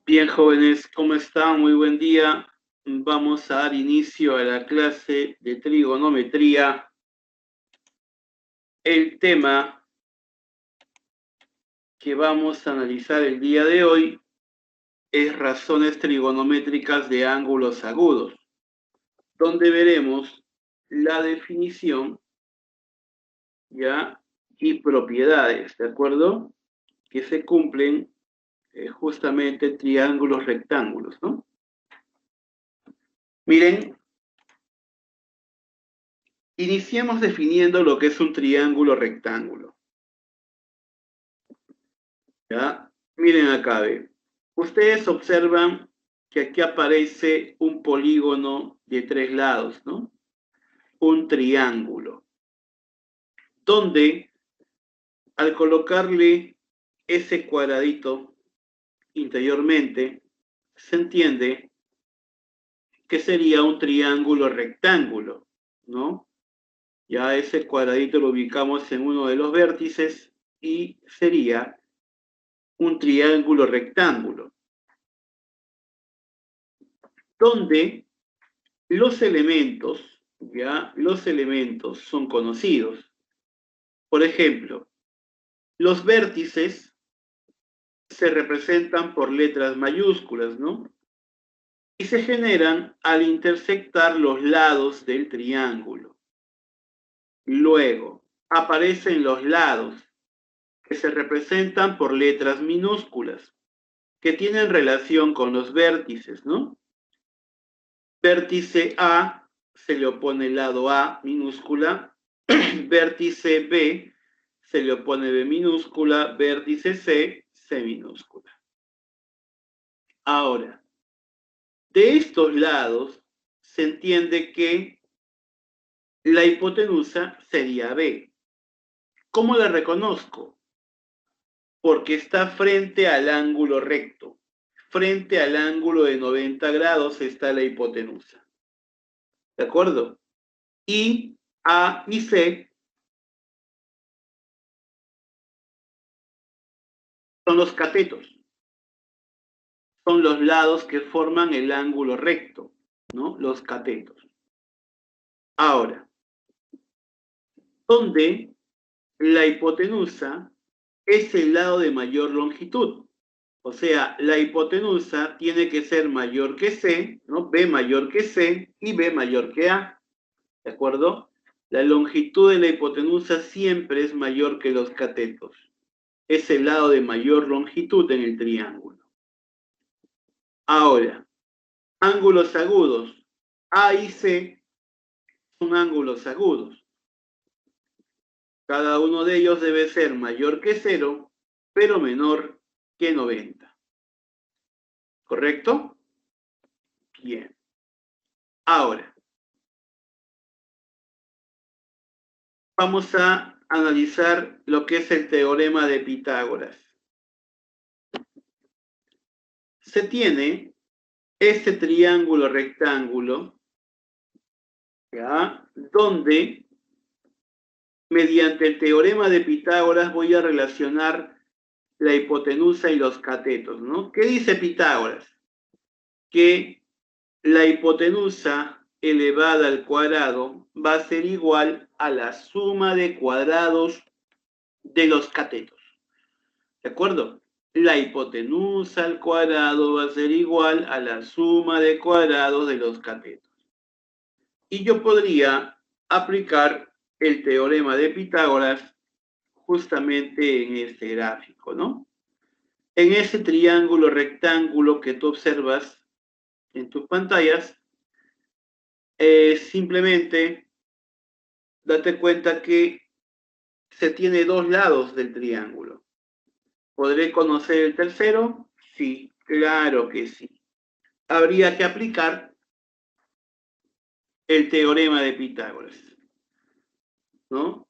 Bien, jóvenes, ¿cómo están? Muy buen día. Vamos a dar inicio a la clase de trigonometría. El tema que vamos a analizar el día de hoy es razones trigonométricas de ángulos agudos, donde veremos la definición, ¿ya? Y propiedades, ¿de acuerdo? Que se cumplen justamente triángulos rectángulos, ¿no? Miren, iniciemos definiendo lo que es un triángulo rectángulo. ¿Ya? Miren acá, ve. Ustedes observan que aquí aparece un polígono de 3 lados, ¿no? Un triángulo, donde al colocarle ese cuadradito interiormente, se entiende que sería un triángulo rectángulo, ¿no? Ya ese cuadradito lo ubicamos en uno de los vértices y sería un triángulo rectángulo, donde los elementos, ¿ya? Los elementos son conocidos. Por ejemplo, los vértices se representan por letras mayúsculas, ¿no? Y se generan al intersectar los lados del triángulo. Luego, aparecen los lados, que se representan por letras minúsculas, que tienen relación con los vértices, ¿no? Vértice A se le opone el lado A minúscula, vértice B se le opone B minúscula, vértice C, C minúscula. Ahora, de estos lados se entiende que la hipotenusa sería B. ¿Cómo la reconozco? Porque está frente al ángulo recto. Frente al ángulo de 90 grados está la hipotenusa. ¿De acuerdo? Y A y C son los catetos. Son los lados que forman el ángulo recto, ¿no? Los catetos. Ahora, donde la hipotenusa es el lado de mayor longitud. O sea, la hipotenusa tiene que ser mayor que C, ¿no? B mayor que C y B mayor que A. ¿De acuerdo? La longitud de la hipotenusa siempre es mayor que los catetos. Es el lado de mayor longitud en el triángulo. Ahora, ángulos agudos. A y C son ángulos agudos. Cada uno de ellos debe ser mayor que 0, pero menor que 90. ¿Correcto? Bien. Ahora, vamos a analizar lo que es el teorema de Pitágoras. Se tiene este triángulo rectángulo, ¿ya? Donde mediante el teorema de Pitágoras voy a relacionar la hipotenusa y los catetos, ¿no? ¿Qué dice Pitágoras? Que la hipotenusa elevada al cuadrado va a ser igual a la suma de cuadrados de los catetos. ¿De acuerdo? La hipotenusa al cuadrado va a ser igual a la suma de cuadrados de los catetos. Y yo podría aplicar el teorema de Pitágoras justamente en este gráfico, ¿no? En ese triángulo rectángulo que tú observas en tus pantallas, simplemente date cuenta que se tiene 2 lados del triángulo. ¿Podré conocer el tercero? Sí, claro que sí. Habría que aplicar el teorema de Pitágoras, ¿no?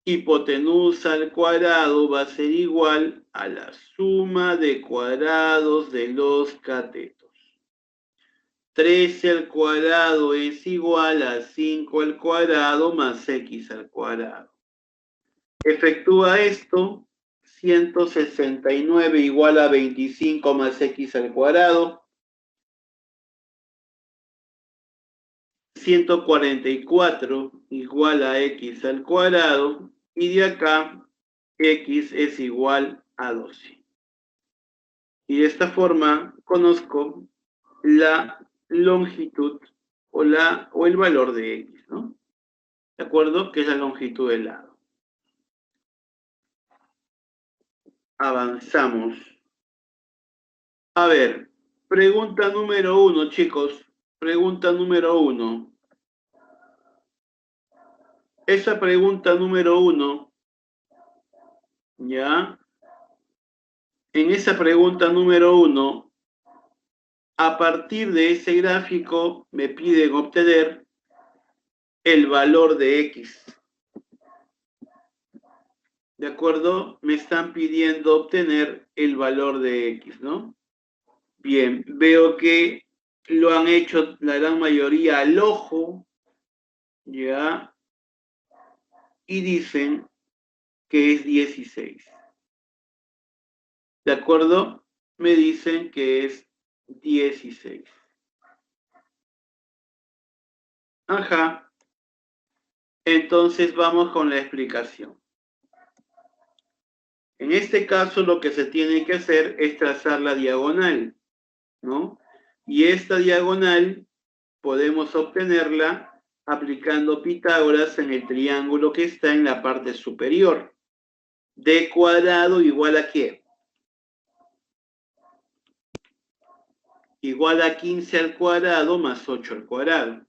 Hipotenusa al cuadrado va a ser igual a la suma de cuadrados de los catetos. 13 al cuadrado es igual a 5 al cuadrado más x al cuadrado. Efectúa esto 169 igual a 25 más x al cuadrado. 144 igual a x al cuadrado. Y de acá, x es igual a 12. Y de esta forma conozco la longitud o el valor de x, ¿no? ¿De acuerdo? Que es la longitud del lado. Avanzamos. A ver, pregunta número 1, chicos. Pregunta número 1. Esa pregunta número 1, ¿ya? En esa pregunta número 1, a partir de ese gráfico me piden obtener el valor de x. ¿De acuerdo? Me están pidiendo obtener el valor de x, ¿no? Bien, veo que lo han hecho la gran mayoría al ojo, ¿ya? Y dicen que es 16. ¿De acuerdo? Me dicen que es 16. Ajá. Entonces vamos con la explicación. En este caso lo que se tiene que hacer es trazar la diagonal, ¿no? Y esta diagonal podemos obtenerla aplicando Pitágoras en el triángulo que está en la parte superior. D cuadrado igual a ¿qué? Igual a 15 al cuadrado más 8 al cuadrado.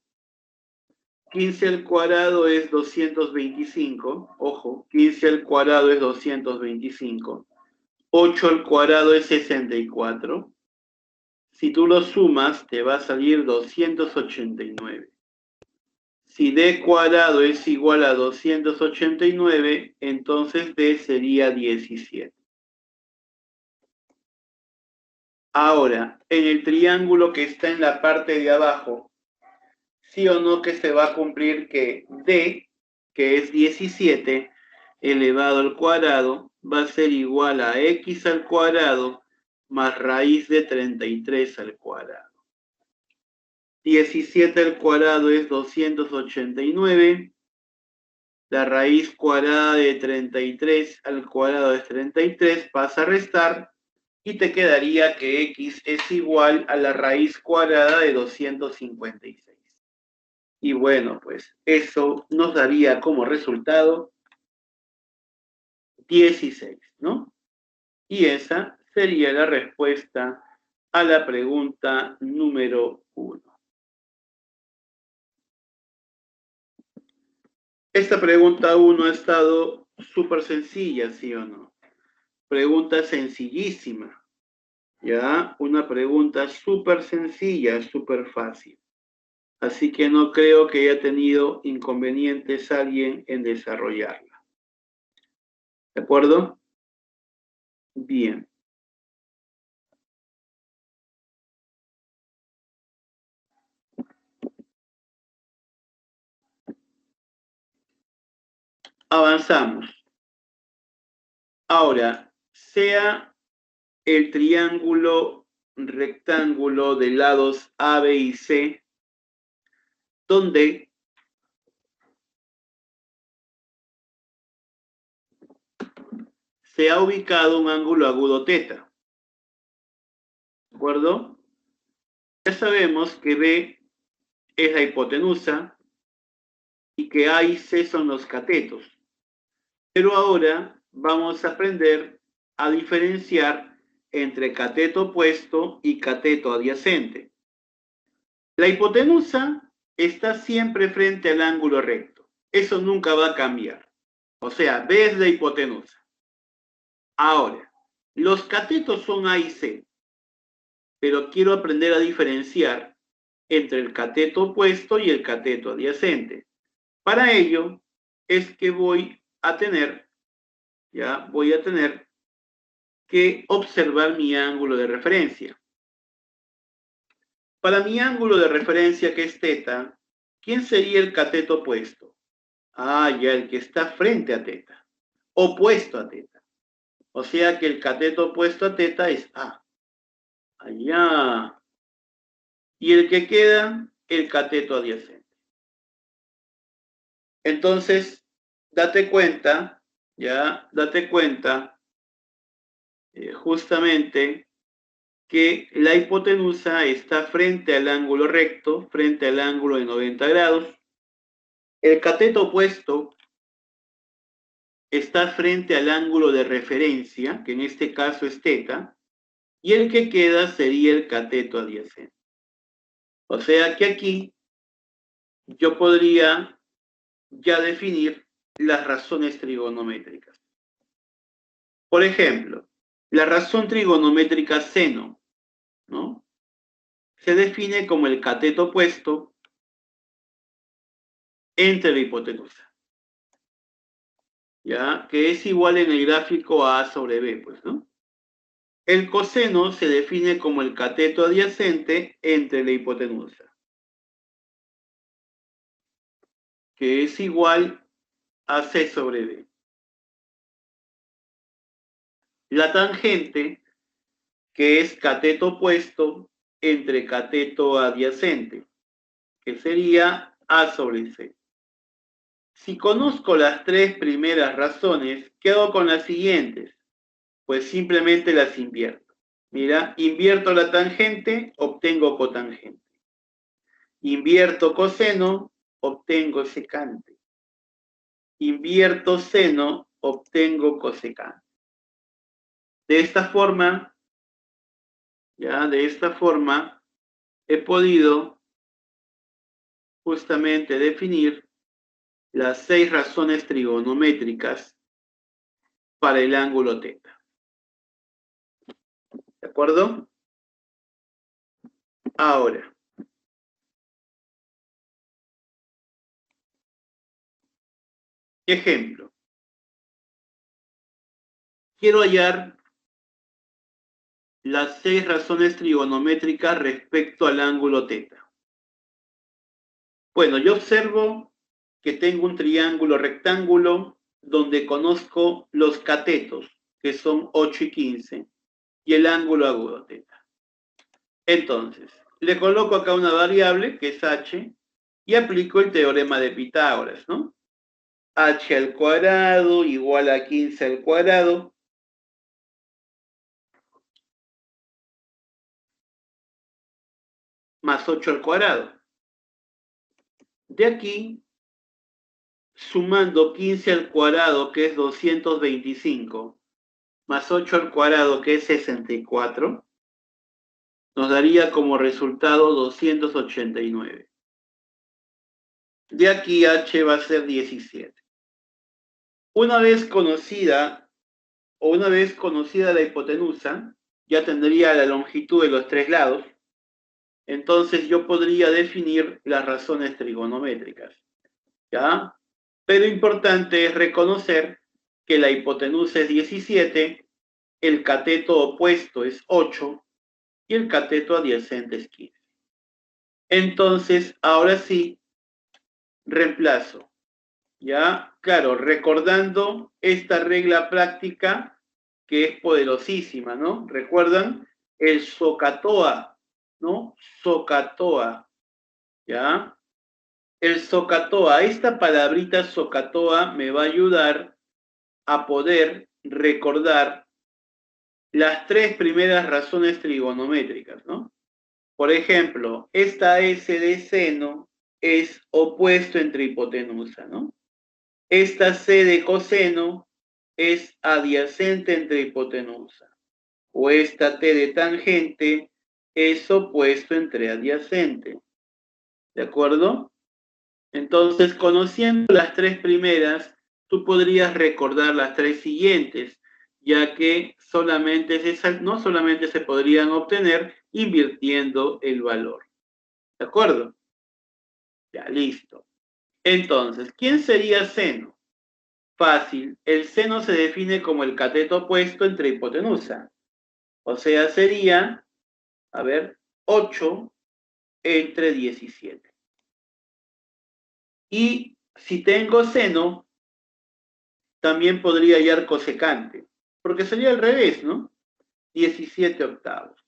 15 al cuadrado es 225, ojo, 15 al cuadrado es 225. 8 al cuadrado es 64. Si tú lo sumas, te va a salir 289. Si d cuadrado es igual a 289, entonces d sería 17. Ahora, en el triángulo que está en la parte de abajo, ¿sí o no que se va a cumplir que d, que es 17, elevado al cuadrado, va a ser igual a x al cuadrado más raíz de 33 al cuadrado? 17 al cuadrado es 289. La raíz cuadrada de 33 al cuadrado es 33. Pasa a restar y te quedaría que x es igual a la raíz cuadrada de 256. Y bueno, pues eso nos daría como resultado 16, ¿no? Y esa sería la respuesta a la pregunta número 1. Esta pregunta 1 ha estado súper sencilla, ¿sí o no? Pregunta sencillísima, ¿ya? Una pregunta súper sencilla, súper fácil. Así que no creo que haya tenido inconvenientes alguien en desarrollarla. ¿De acuerdo? Bien. Avanzamos. Ahora, sea el triángulo rectángulo de lados A, B y C, donde se ha ubicado un ángulo agudo θ. ¿De acuerdo? Ya sabemos que B es la hipotenusa y que A y C son los catetos. Pero ahora vamos a aprender a diferenciar entre cateto opuesto y cateto adyacente. La hipotenusa está siempre frente al ángulo recto. Eso nunca va a cambiar. O sea, B es la hipotenusa. Ahora, los catetos son A y C, pero quiero aprender a diferenciar entre el cateto opuesto y el cateto adyacente. Para ello es que voy a tener que observar mi ángulo de referencia. Para mi ángulo de referencia, que es θ, ¿quién sería el cateto opuesto? Ah, ya el que está frente a θ, opuesto a θ. O sea que el cateto opuesto a teta es A. Allá. Y el que queda, el cateto adyacente. Entonces, date cuenta, ya, date cuenta justamente que la hipotenusa está frente al ángulo recto, frente al ángulo de 90 grados. El cateto opuesto está frente al ángulo de referencia, que en este caso es teta, y el que queda sería el cateto adyacente. O sea que aquí yo podría ya definir las razones trigonométricas. Por ejemplo, la razón trigonométrica seno, ¿no? Se define como el cateto opuesto entre la hipotenusa, ¿ya? Que es igual en el gráfico a A sobre B, pues, ¿no? El coseno se define como el cateto adyacente entre la hipotenusa, que es igual a C sobre B. La tangente, que es cateto opuesto entre cateto adyacente, que sería A sobre C. Si conozco las tres primeras razones, ¿qué hago con las siguientes? Pues simplemente las invierto. Mira, invierto la tangente, obtengo cotangente. Invierto coseno, obtengo secante. Invierto seno, obtengo cosecante. De esta forma, he podido justamente definir las 6 razones trigonométricas para el ángulo teta. ¿De acuerdo? Ahora, ejemplo. Quiero hallar las 6 razones trigonométricas respecto al ángulo teta. Bueno, yo observo que tengo un triángulo rectángulo donde conozco los catetos, que son 8 y 15, y el ángulo agudo teta. Entonces, le coloco acá una variable, que es h, y aplico el teorema de Pitágoras, ¿no? H al cuadrado igual a 15 al cuadrado más 8 al cuadrado. De aquí, sumando 15 al cuadrado, que es 225, más 8 al cuadrado, que es 64, nos daría como resultado 289. De aquí h va a ser 17. Una vez conocida la hipotenusa, ya tendría la longitud de los 3 lados, entonces yo podría definir las razones trigonométricas, ¿ya? Pero importante es reconocer que la hipotenusa es 17, el cateto opuesto es 8 y el cateto adyacente es 15. Entonces, ahora sí, reemplazo, ¿ya? Claro, recordando esta regla práctica que es poderosísima, ¿no? ¿Recuerdan? El SOHCAHTOA, ¿no? SOHCAHTOA, ¿ya? El SOHCAHTOA, esta palabrita SOHCAHTOA me va a ayudar a poder recordar las 3 primeras razones trigonométricas, ¿no? Por ejemplo, esta S de seno es opuesto entre hipotenusa, ¿no? Esta C de coseno es adyacente entre hipotenusa. O esta T de tangente es opuesto entre adyacente. ¿De acuerdo? Entonces, conociendo las 3 primeras, tú podrías recordar las 3 siguientes, ya que no solamente se podrían obtener invirtiendo el valor. ¿De acuerdo? Ya, listo. Entonces, ¿quién sería seno? Fácil. El seno se define como el cateto opuesto entre hipotenusa. O sea, sería, 8 entre 17. Y si tengo seno, también podría hallar cosecante. porque sería al revés, ¿no? 17 octavos.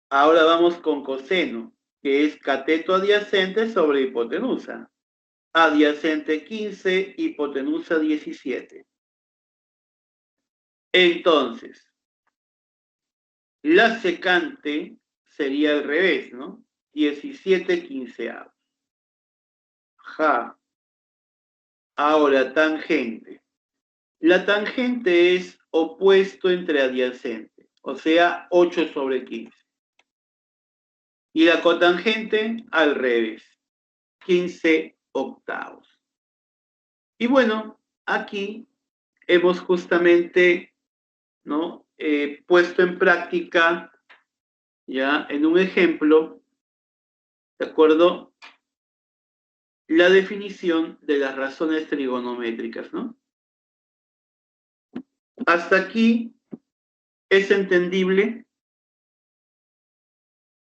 Ahora vamos con coseno, que es cateto adyacente sobre hipotenusa. Adyacente 15, hipotenusa 17. Entonces, la secante sería al revés, ¿no? 17 quinceavos. Ja. Ahora, tangente. La tangente es opuesto entre adyacente, o sea, 8 sobre 15. Y la cotangente al revés, 15 octavos. Y bueno, aquí hemos justamente, ¿no? Puesto en práctica, ya en un ejemplo, ¿de acuerdo? La definición de las razones trigonométricas, ¿no? Hasta aquí es entendible.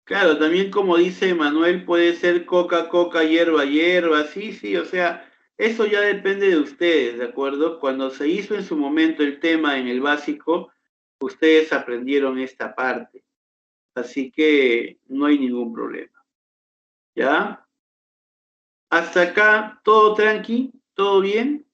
Claro, también como dice Manuel, puede ser coca, coca, hierba, hierba, sí, sí, o sea, eso ya depende de ustedes, ¿de acuerdo? Cuando se hizo en su momento el tema en el básico, ustedes aprendieron esta parte, así que no hay ningún problema, ¿ya? Hasta acá, todo tranqui, todo bien.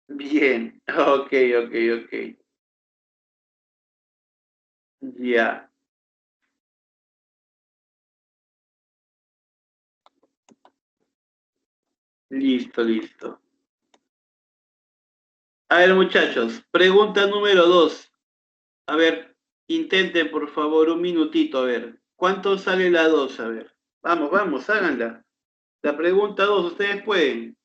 Bien, ok, ok, ok, ya, listo, listo. A ver, muchachos, pregunta número 2. A ver, intenten por favor un minutito, a ver. ¿Cuánto sale la 2? A ver. Vamos, vamos, háganla. La pregunta 2, ustedes pueden.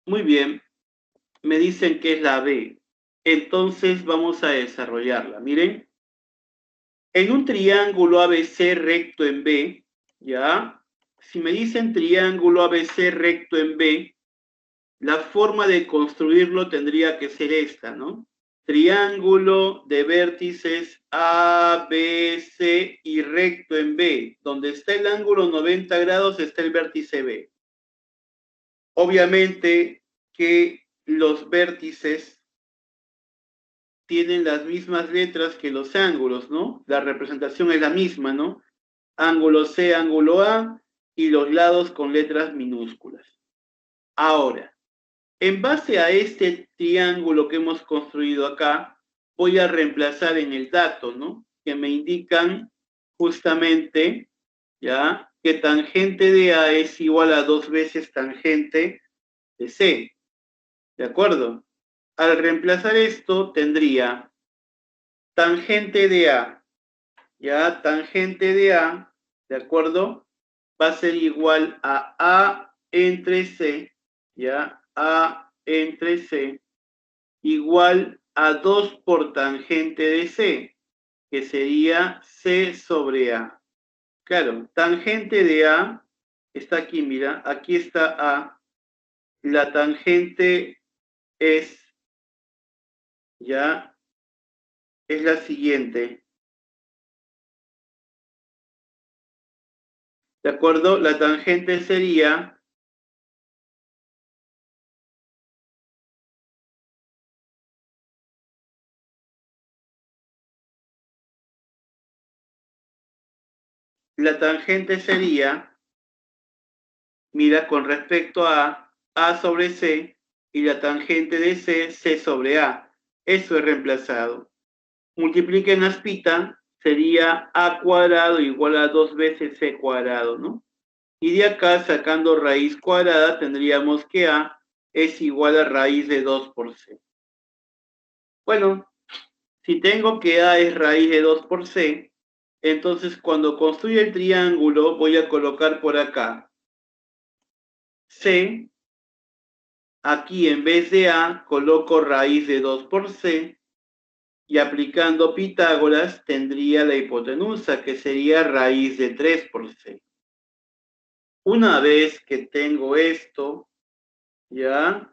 Muy bien. Me dicen que es la B. Entonces vamos a desarrollarla. Miren, en un triángulo ABC recto en B, ¿ya? Si me dicen triángulo ABC recto en B, la forma de construirlo tendría que ser esta, ¿no? Triángulo de vértices A, B, C y recto en B. Donde está el ángulo 90 grados está el vértice B. Obviamente que los vértices tienen las mismas letras que los ángulos, ¿no? La representación es la misma, ¿no? Ángulo C, ángulo A y los lados con letras minúsculas. Ahora, en base a este triángulo que hemos construido acá, voy a reemplazar en el dato, ¿no? que me indican justamente, ¿ya? Que tangente de A es igual a 2 veces tangente de C, ¿de acuerdo? Al reemplazar esto, tendría tangente de A, ¿ya? Tangente de A, ¿de acuerdo? Va a ser igual a A entre C, ¿ya? A entre C, igual a 2 por tangente de C, que sería C sobre A. Claro, tangente de A está aquí, mira, aquí está A. La tangente es, ya, es la siguiente. ¿De acuerdo? La tangente sería mira, con respecto A sobre C, y la tangente de C, C sobre A. Eso es reemplazado. Multipliquen aspita, sería A cuadrado igual a 2 veces C cuadrado, ¿no? Y de acá, sacando raíz cuadrada, tendríamos que A es igual a raíz de 2 por C. Bueno, si tengo que A es raíz de 2 por C, entonces cuando construya el triángulo voy a colocar por acá C. Aquí en vez de A coloco raíz de 2 por C y aplicando Pitágoras tendría la hipotenusa que sería raíz de 3 por C. Una vez que tengo esto, ya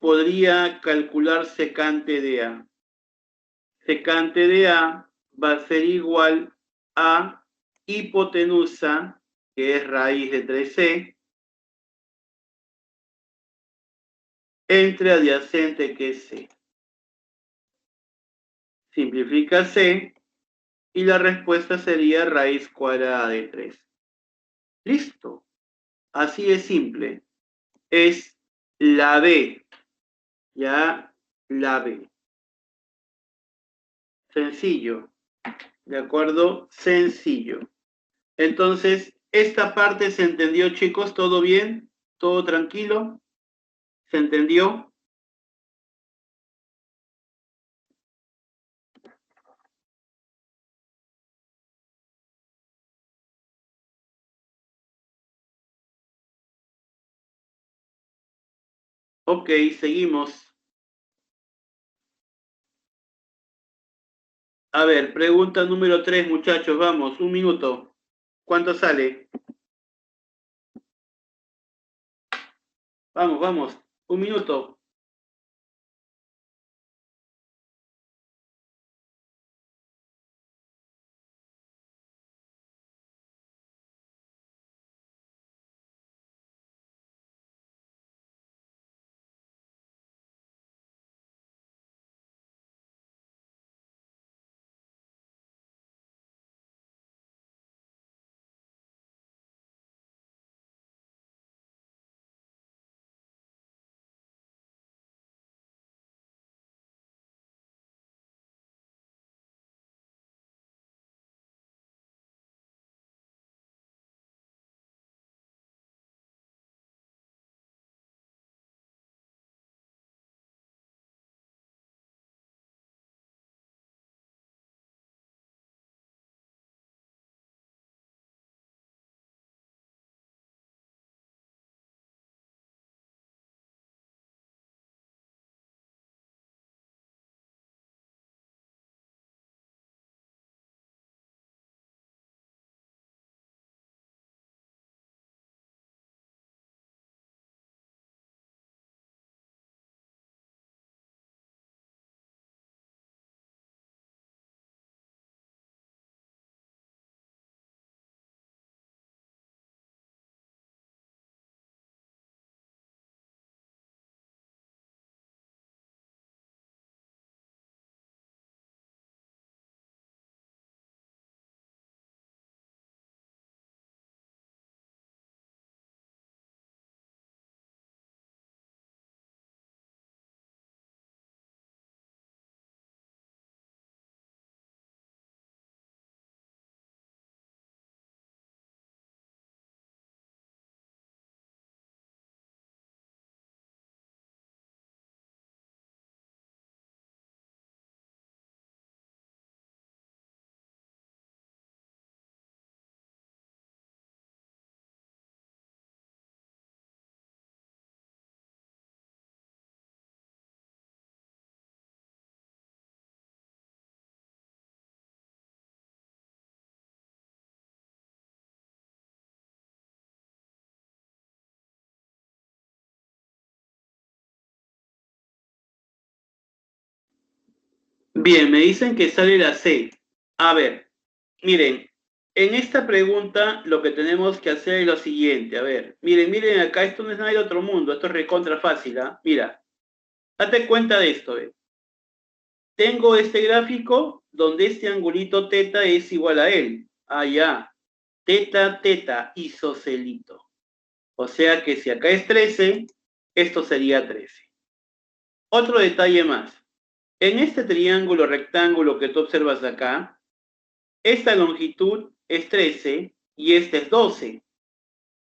podría calcular secante de A. Secante de A va a ser igual a hipotenusa, que es raíz de 3C, entre adyacente, que es C. Simplifica C y la respuesta sería raíz cuadrada de 3. Listo. Así de simple. Es la B. Ya, la B. Sencillo. ¿De acuerdo? Sencillo. Entonces, esta parte se entendió, chicos, ¿todo bien? ¿Todo tranquilo? ¿Se entendió? Ok, seguimos. A ver, pregunta número 3, muchachos, vamos, un minuto. ¿Cuánto sale? Vamos, vamos, un minuto. Bien, me dicen que sale la C. A ver, miren, en esta pregunta lo que tenemos que hacer es lo siguiente. A ver, miren acá, esto no es nada de otro mundo, esto es recontra fácil, ¿ah? Mira, date cuenta de esto, ¿eh? Tengo este gráfico donde este angulito teta es igual a él. Ah, ya. Teta, teta, isocelito. O sea que si acá es 13, esto sería 13. Otro detalle más. En este triángulo rectángulo que tú observas acá, esta longitud es 13 y esta es 12.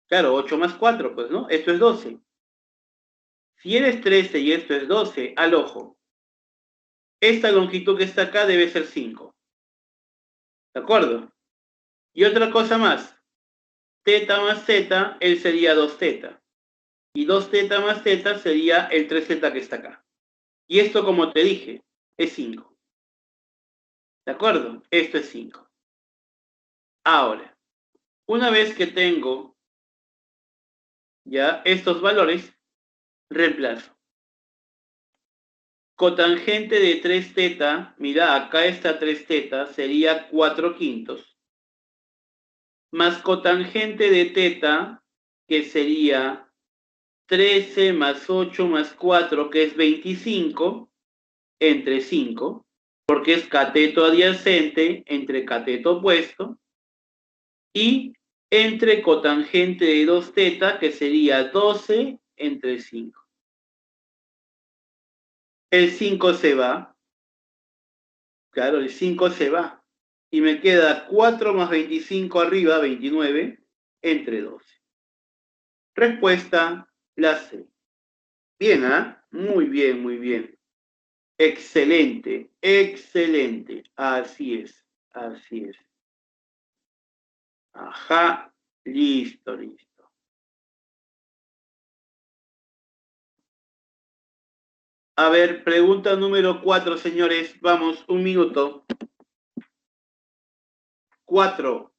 Claro, 8 más 4, pues, ¿no? Esto es 12. Si eres 13 y esto es 12, al ojo, esta longitud que está acá debe ser 5. ¿De acuerdo? Y otra cosa más. Teta más teta, él sería 2 teta. Y 2 teta más teta sería el 3 teta que está acá. Y esto, como te dije, es 5. ¿De acuerdo? Esto es 5. Ahora, una vez que tengo ya estos valores, reemplazo. Cotangente de 3 teta, mira, acá está 3 teta, sería 4 quintos. Más cotangente de teta, que sería 13 más 8 más 4, que es 25, entre 5, porque es cateto adyacente entre cateto opuesto, y entre cotangente de 2 teta, que sería 12 entre 5. El 5 se va, claro, el 5 se va, y me queda 4 más 25 arriba, 29, entre 12. Respuesta, la C. Bien, ¿ah? Muy bien, muy bien. Excelente, excelente. Así es, así es. Ajá, listo, listo. A ver, pregunta número 4, señores. Vamos, un minuto. 4.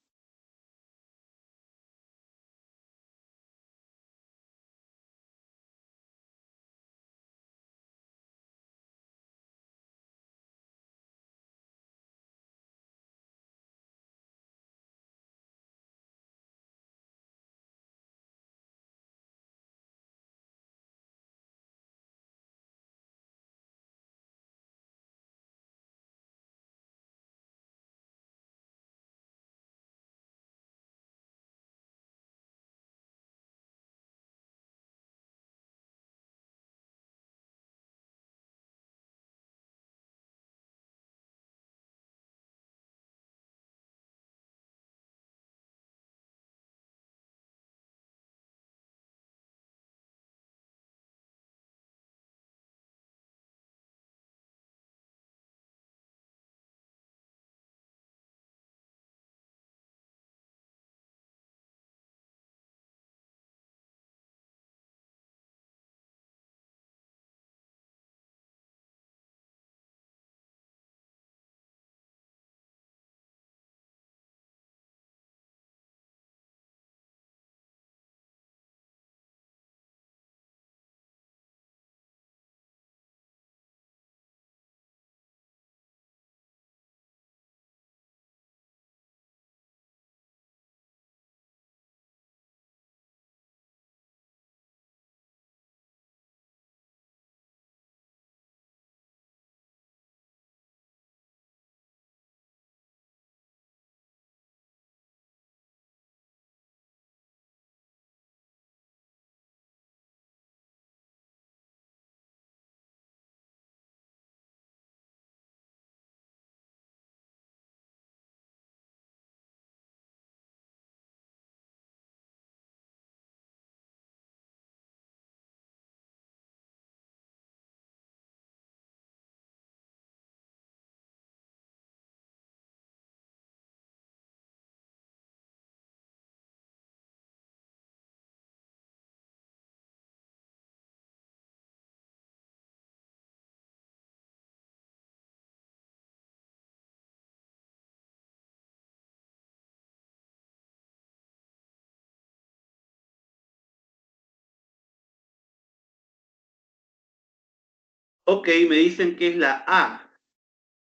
Ok, me dicen que es la A.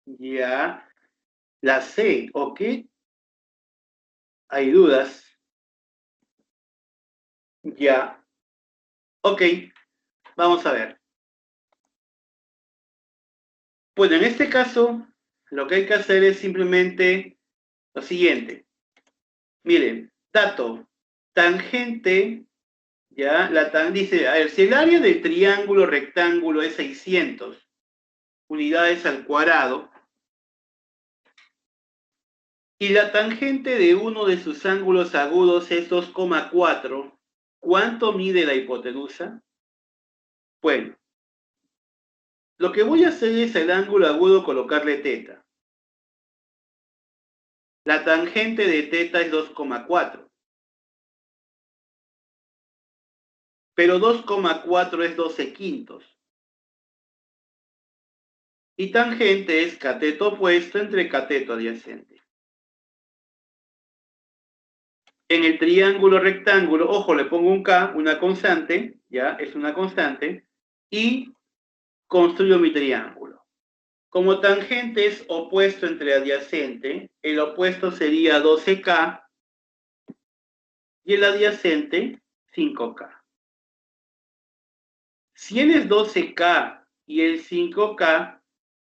Ya. La C, ¿ok? ¿Hay dudas? Ya. Ok, vamos a ver. Bueno, en este caso, lo que hay que hacer es simplemente lo siguiente. Miren, dato, tangente, ya, dice, a ver, si el área del triángulo rectángulo es 600 unidades al cuadrado, y la tangente de uno de sus ángulos agudos es 2,4, ¿cuánto mide la hipotenusa? Bueno, lo que voy a hacer es el ángulo agudo colocarle teta. La tangente de teta es 2,4. Pero 2,4 es 12 quintos. Y tangente es cateto opuesto entre cateto adyacente. En el triángulo rectángulo, ojo, le pongo un K, una constante, ya, es una constante, y construyo mi triángulo. Como tangente es opuesto entre adyacente, el opuesto sería 12K y el adyacente 5K. Si él es 12K y el 5K,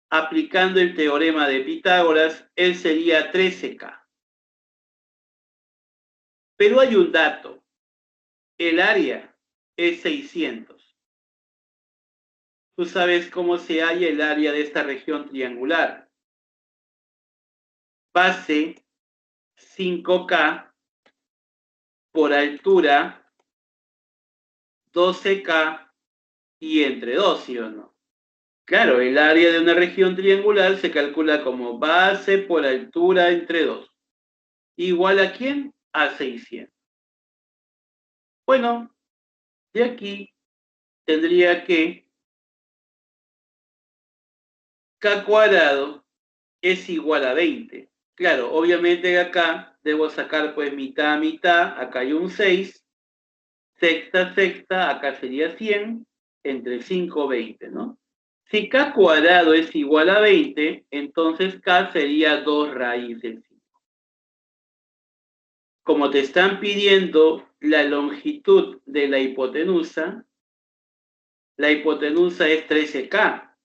aplicando el teorema de Pitágoras, él sería 13K. Pero hay un dato, el área es 600. Tú sabes cómo se halla el área de esta región triangular. Base 5K por altura 12K y entre 2, ¿sí o no? Claro, el área de una región triangular se calcula como base por altura entre 2. ¿Igual a quién? A 600. Bueno, de aquí tendría que K cuadrado es igual a 20. Claro, obviamente acá debo sacar pues mitad a mitad, acá hay un 6, sexta, sexta, acá sería 100, entre 5, 20, ¿no? Si K cuadrado es igual a 20, entonces K sería 2 raíz de 5. Como te están pidiendo la longitud de la hipotenusa es 13K,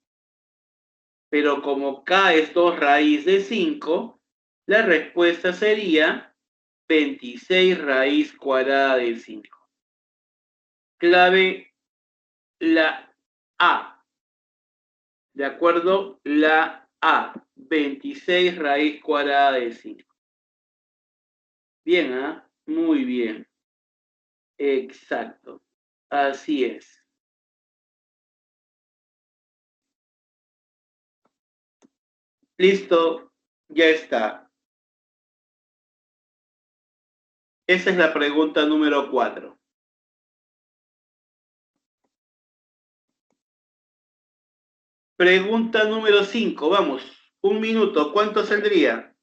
pero como K es 2 raíz de 5, la respuesta sería 26 raíz cuadrada de 5. Clave la A. ¿De acuerdo? La A. 26 raíz cuadrada de 5. Bien, ¿ah? Muy bien. Exacto. Así es. Listo. Ya está. Esa es la pregunta número 4. Pregunta número 5. Vamos. Un minuto. ¿Cuánto saldría?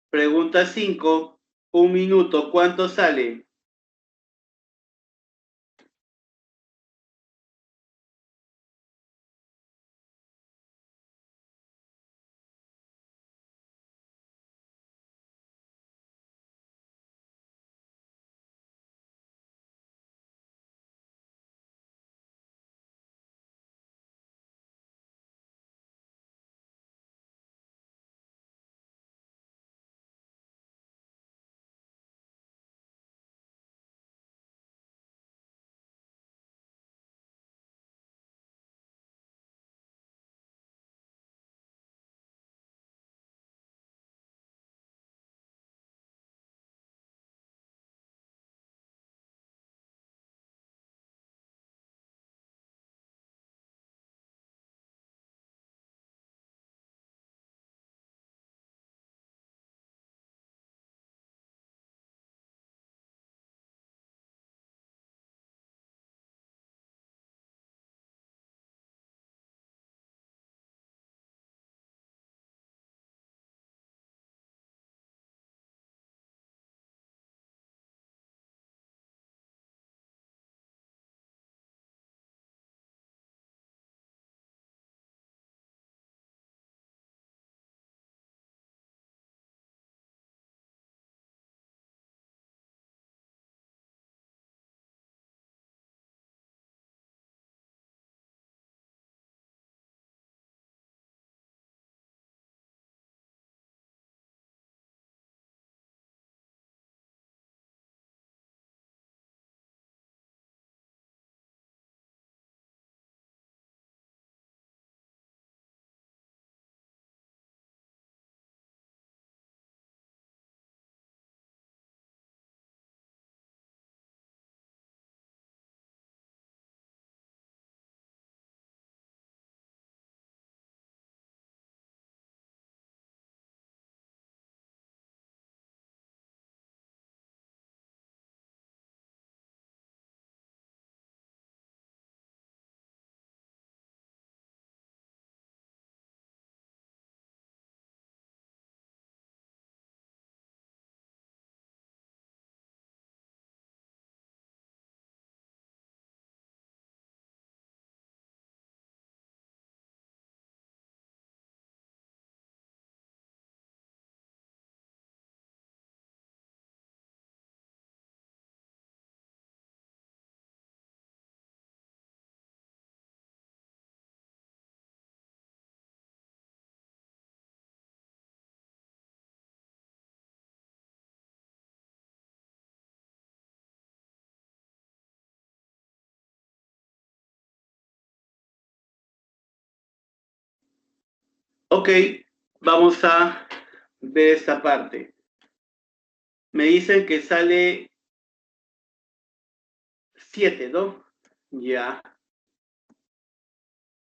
Pregunta 5. Un minuto. ¿Cuánto sale? Ok, vamos a ver esta parte. Me dicen que sale 7, ¿no? Ya.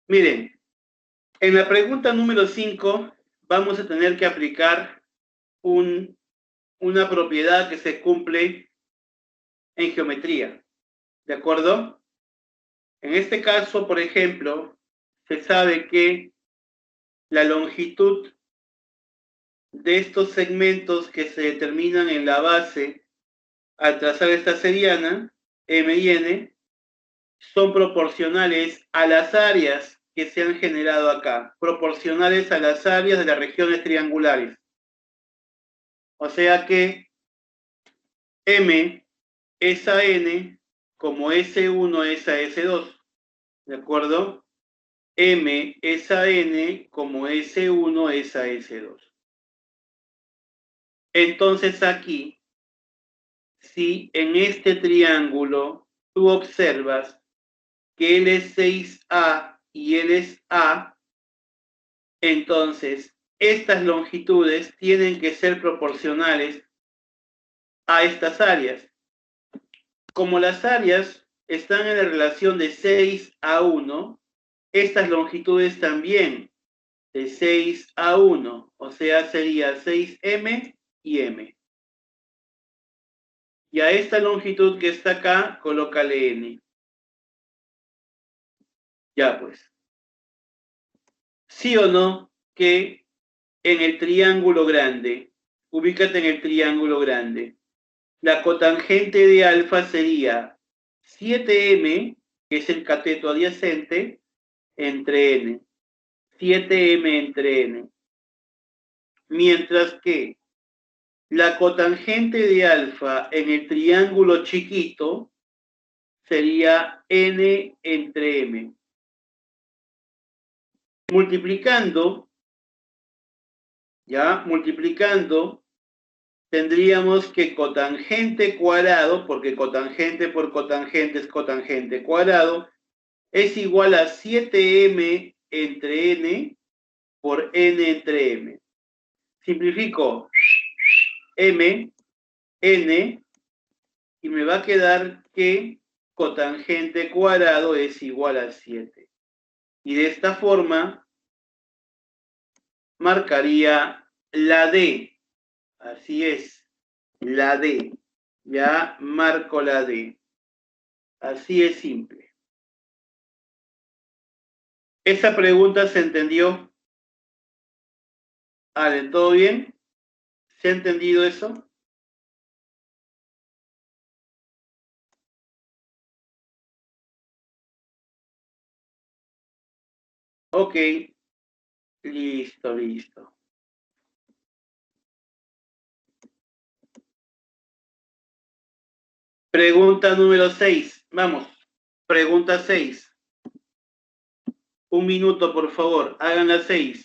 Miren, en la pregunta número 5 vamos a tener que aplicar una propiedad que se cumple en geometría, ¿de acuerdo? En este caso, por ejemplo, se sabe que la longitud de estos segmentos que se determinan en la base al trazar esta seriana, M y N, son proporcionales a las áreas que se han generado acá, proporcionales a las áreas de las regiones triangulares. O sea que M es a N como S1 es a S2, ¿de acuerdo? M es a N como S1 es a S2. Entonces aquí, si en este triángulo tú observas que él es 6A y él es A, entonces estas longitudes tienen que ser proporcionales a estas áreas. Como las áreas están en la relación de 6 a 1, estas longitudes también de 6 a 1, o sea, sería 6M y M. Y a esta longitud que está acá, colócale N. Ya pues. ¿Sí o no que en el triángulo grande, ubícate en el triángulo grande, la cotangente de alfa sería 7M, que es el cateto adyacente, entre N. 7M entre N. Mientras que la cotangente de alfa en el triángulo chiquito sería N entre M. Multiplicando, ya, multiplicando, tendríamos que cotangente cuadrado, porque cotangente por cotangente es cotangente cuadrado, es igual a 7M entre N por N entre M. Simplifico M, N, y me va a quedar que cotangente cuadrado es igual a 7. Y de esta forma marcaría la D. Así es, la D. Ya marco la D. Así es simple. ¿Esa pregunta se entendió? Ale, ¿todo bien? ¿Se ha entendido eso? Ok, listo, listo. Pregunta número 6. Vamos, pregunta 6. Un minuto, por favor. Hagan las 6.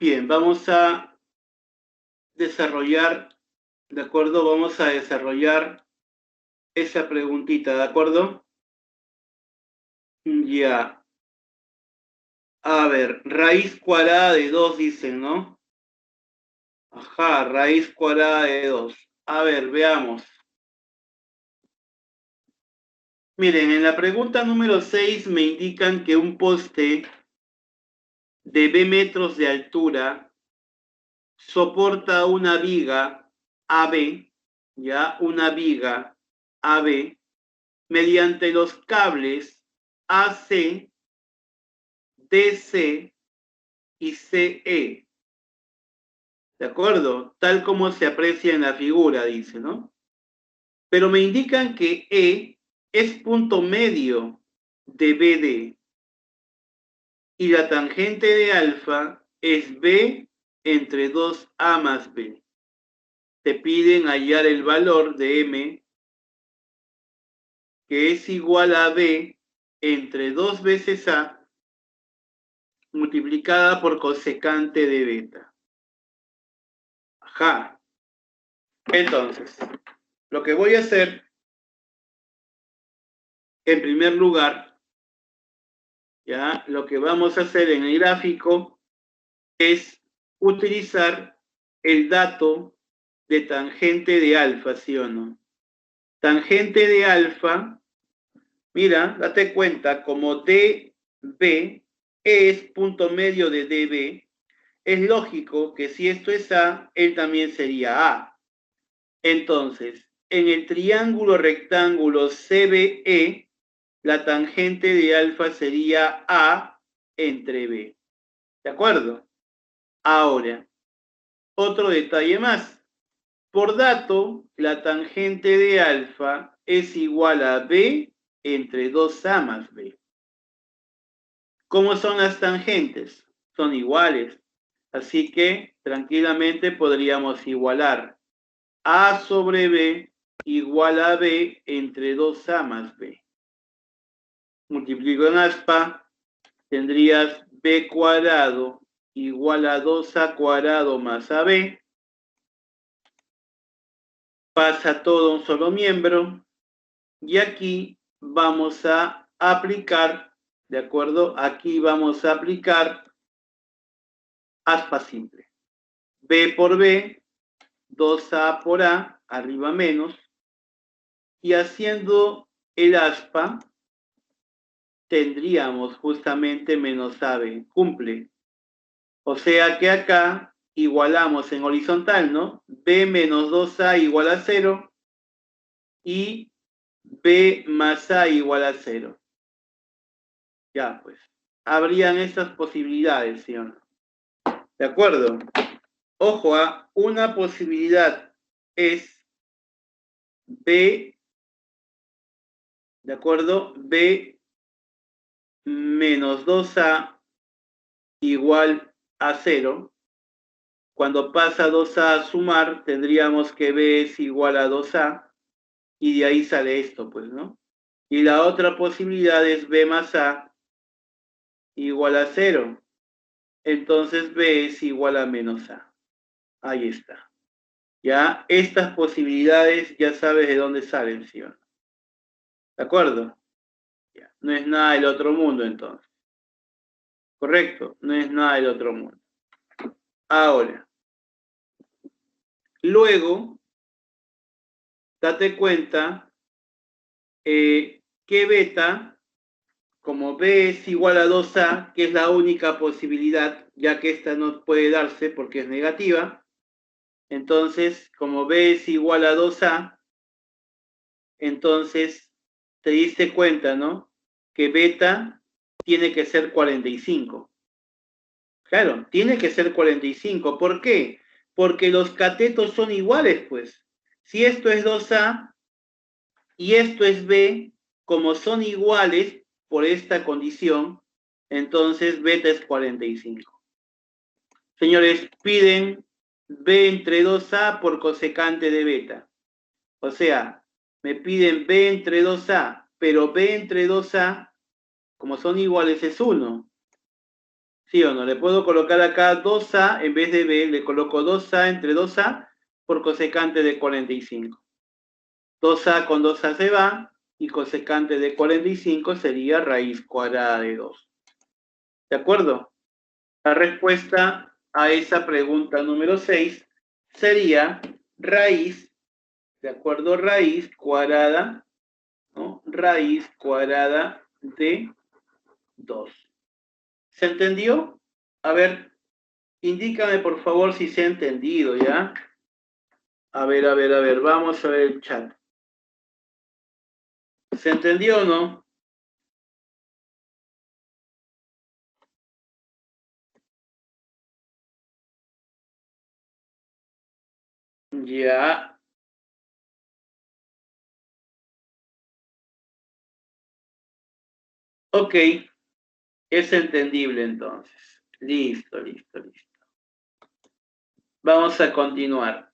Bien, vamos a desarrollar, ¿de acuerdo? Vamos a desarrollar esa preguntita, ¿de acuerdo? Ya. A ver, raíz cuadrada de 2 dicen, ¿no? Ajá, raíz cuadrada de 2. A ver, veamos. Miren, en la pregunta número 6 me indican que un poste de B metros de altura soporta una viga AB, ya, una viga AB, mediante los cables AC, DC y CE. ¿De acuerdo? Tal como se aprecia en la figura, dice, ¿no? Pero me indican que E es punto medio de BD y la tangente de alfa es B entre 2A más B. Te piden hallar el valor de M, que es igual a B entre 2 veces A multiplicada por cosecante de beta. Ajá. Entonces, lo que voy a hacer, en primer lugar, ya, lo que vamos a hacer en el gráfico es utilizar el dato de tangente de alfa, ¿sí o no? Tangente de alfa, mira, date cuenta, como DB es punto medio de DB, es lógico que si esto es A, él también sería A. Entonces, en el triángulo rectángulo CBE, la tangente de alfa sería A entre B. ¿De acuerdo? Ahora, otro detalle más. Por dato, la tangente de alfa es igual a B entre 2A más B. ¿Cómo son las tangentes? Son iguales. Así que tranquilamente podríamos igualar A sobre B igual a B entre 2A más B. Multiplico en aspa, tendrías B cuadrado igual a 2A cuadrado más AB. Pasa todo un solo miembro. Y aquí vamos a aplicar, ¿de acuerdo? Aquí vamos a aplicar aspa simple. B por B, 2A por A, arriba menos. Y haciendo el aspa, tendríamos justamente menos AB, cumple. O sea que acá igualamos en horizontal, ¿no? B menos 2A igual a 0 y B más A igual a 0. Ya, pues, habrían estas posibilidades, ¿sí o no? ¿De acuerdo? Ojo, una posibilidad es B, ¿de acuerdo? B menos 2A igual a 0. Cuando pasa 2A a sumar, tendríamos que B es igual a 2A y de ahí sale esto, pues, ¿no? Y la otra posibilidad es B más A igual a 0. Entonces B es igual a menos A. Ahí está. Ya, estas posibilidades ya sabes de dónde salen, ¿sí o no? ¿De acuerdo? Ya. No es nada del otro mundo, entonces. ¿Correcto? No es nada del otro mundo. Ahora, luego, date cuenta que beta, como B es igual a 2A, que es la única posibilidad, ya que esta no puede darse porque es negativa, entonces, como B es igual a 2A, entonces te diste cuenta, ¿no? Que beta tiene que ser 45. Claro, tiene que ser 45. ¿Por qué? Porque los catetos son iguales, pues. Si esto es 2A y esto es B, como son iguales por esta condición, entonces beta es 45. Señores, piden B entre 2A por cosecante de beta. O sea, me piden B entre 2A, pero B entre 2A, como son iguales, es 1. ¿Sí o no? Le puedo colocar acá 2A en vez de B, le coloco 2A entre 2A por cosecante de 45. 2A con 2A se va y cosecante de 45 sería raíz cuadrada de 2. ¿De acuerdo? La respuesta a esa pregunta número 6 sería raíz, ¿de acuerdo? Raíz cuadrada, ¿no? Raíz cuadrada de 2. ¿Se entendió? A ver, indícame por favor si se ha entendido, ¿ya? A ver, vamos a ver el chat. ¿Se entendió o no? Ya. Ok, es entendible entonces. Listo. Vamos a continuar.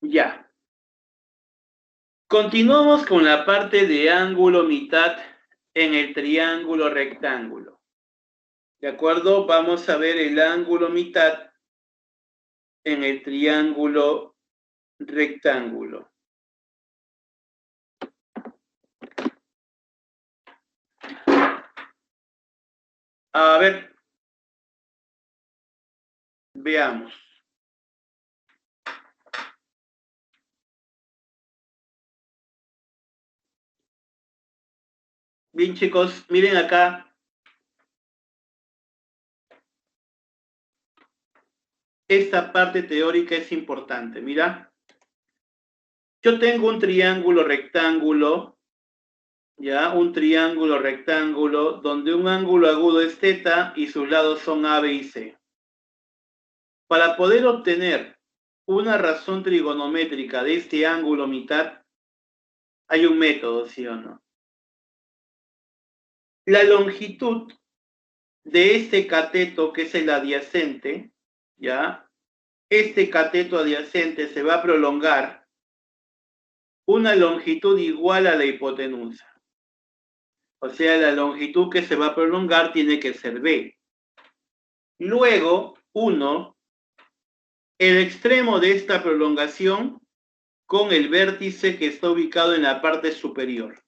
Ya. Continuamos con la parte de ángulo mitad en el triángulo rectángulo. ¿De acuerdo? Vamos a ver el ángulo mitad en el triángulo rectángulo. A ver, veamos. Bien, chicos, miren acá. Esta parte teórica es importante. Mira, yo tengo un triángulo rectángulo, ya, un triángulo rectángulo donde un ángulo agudo es θ y sus lados son A, B y C. Para poder obtener una razón trigonométrica de este ángulo mitad, hay un método, ¿sí o no? La longitud de este cateto, que es el adyacente, ¿ya? Este cateto adyacente se va a prolongar una longitud igual a la hipotenusa. O sea, la longitud que se va a prolongar tiene que ser B. Luego, 1, el extremo de esta prolongación con el vértice que está ubicado en la parte superior.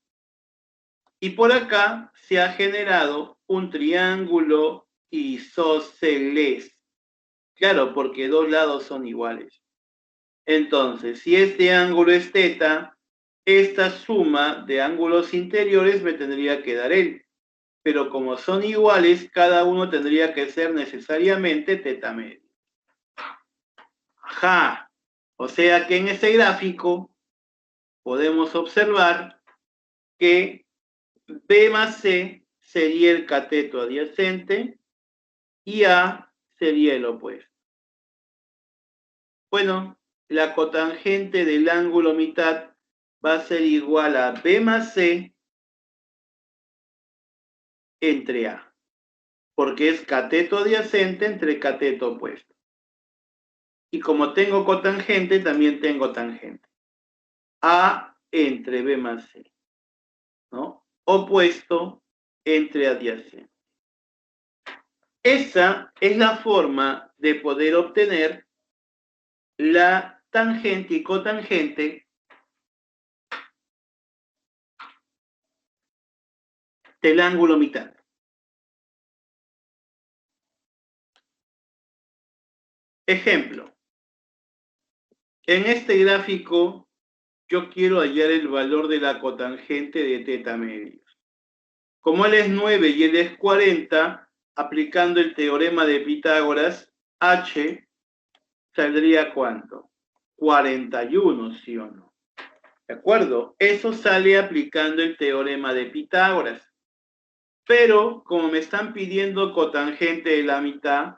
Y por acá se ha generado un triángulo isósceles. Claro, porque dos lados son iguales. Entonces, si este ángulo es θ, esta suma de ángulos interiores me tendría que dar él. Pero como son iguales, cada uno tendría que ser necesariamente θ medio. Ajá. O sea que en este gráfico podemos observar que B más C sería el cateto adyacente y A sería el opuesto. Bueno, la cotangente del ángulo mitad va a ser igual a B más C entre A, porque es cateto adyacente entre cateto opuesto. Y como tengo cotangente, también tengo tangente. A entre B más C, ¿no? Opuesto entre adyacente. Esa es la forma de poder obtener la tangente y cotangente del ángulo mitad. Ejemplo. En este gráfico yo quiero hallar el valor de la cotangente de θ medios. Como él es 9 y él es 40, aplicando el teorema de Pitágoras, H saldría ¿cuánto? 41, ¿sí o no? ¿De acuerdo? Eso sale aplicando el teorema de Pitágoras. Pero, como me están pidiendo cotangente de la mitad,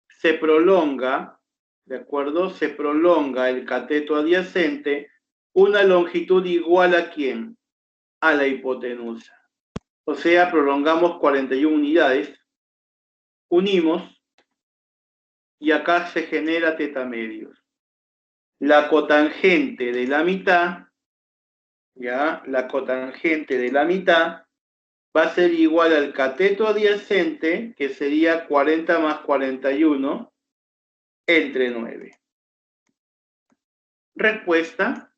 se prolonga, ¿de acuerdo? Se prolonga el cateto adyacente una longitud igual a ¿quién? A la hipotenusa. O sea, prolongamos 41 unidades, unimos y acá se genera θ medios. La cotangente de la mitad, ya, la cotangente de la mitad va a ser igual al cateto adyacente, que sería 40 más 41, entre 9. Respuesta,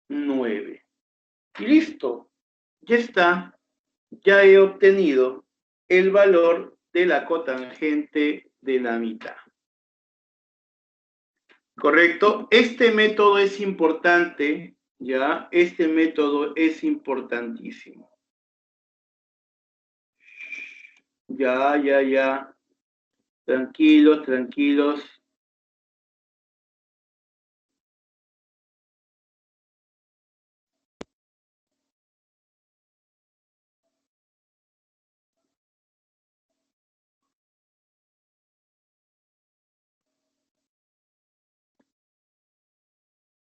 9. Y listo, ya está. Ya he obtenido el valor de la cotangente de la mitad. ¿Correcto? Este método es importante, ¿ya? Este método es importantísimo. Ya. Tranquilos, tranquilos.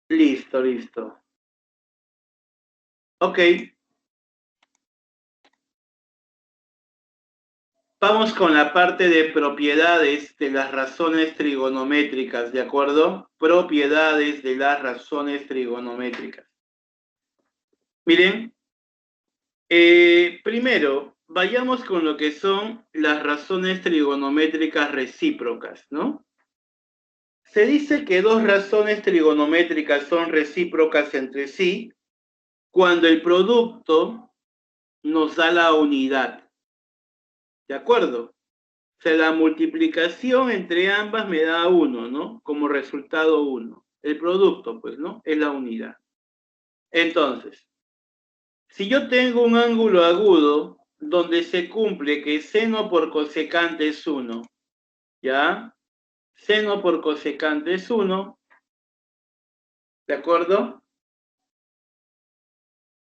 Listo. Ok. Vamos con la parte de propiedades de las razones trigonométricas, ¿de acuerdo? Propiedades de las razones trigonométricas. Miren, primero, vayamos con lo que son las razones trigonométricas recíprocas, ¿no? Se dice que dos razones trigonométricas son recíprocas entre sí cuando el producto nos da la unidad, ¿de acuerdo? O sea, la multiplicación entre ambas me da 1, ¿no? Como resultado 1. El producto, pues, ¿no? Es la unidad. Entonces, si yo tengo un ángulo agudo donde se cumple que seno por cosecante es 1, ¿ya? Seno por cosecante es 1, ¿de acuerdo?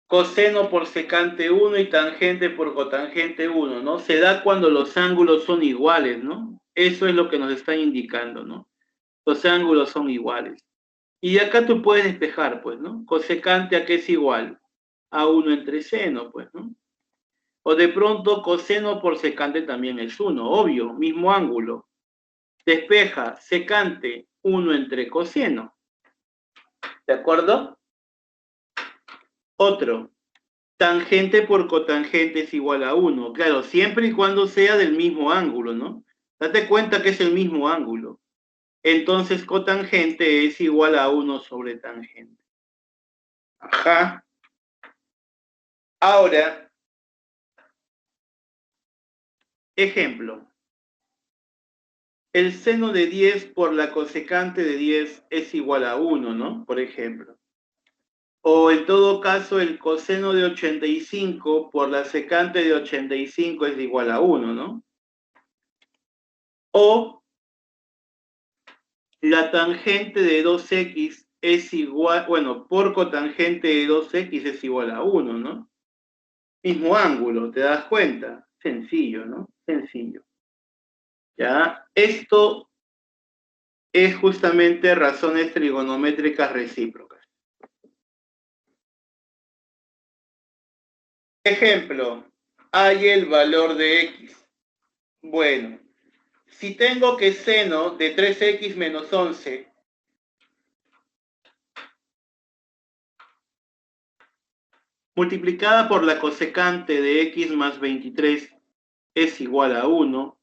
Coseno por secante 1 y tangente por cotangente 1, ¿no? Se da cuando los ángulos son iguales, ¿no? Eso es lo que nos está indicando, ¿no? Los ángulos son iguales. Y de acá tú puedes despejar, pues, ¿no? Cosecante a qué es igual, a 1 entre seno, pues, ¿no? O de pronto coseno por secante también es 1, obvio, mismo ángulo. Despeja, secante, 1 entre coseno. ¿De acuerdo? Otro, tangente por cotangente es igual a 1. Claro, siempre y cuando sea del mismo ángulo, ¿no? Date cuenta que es el mismo ángulo. Entonces cotangente es igual a 1 sobre tangente. Ajá. Ahora, ejemplo. El seno de 10 por la cosecante de 10 es igual a 1, ¿no? Por ejemplo. O en todo caso, el coseno de 85 por la secante de 85 es igual a 1, ¿no? O la tangente de 2x es igual, bueno, por cotangente de 2x es igual a 1, ¿no? Mismo ángulo, ¿te das cuenta? Sencillo, ¿no? Sencillo. ¿Ya? Esto es justamente razones trigonométricas recíprocas. Ejemplo, hay el valor de x. Bueno, si tengo que seno de 3x menos 11 multiplicada por la cosecante de x más 23 es igual a 1,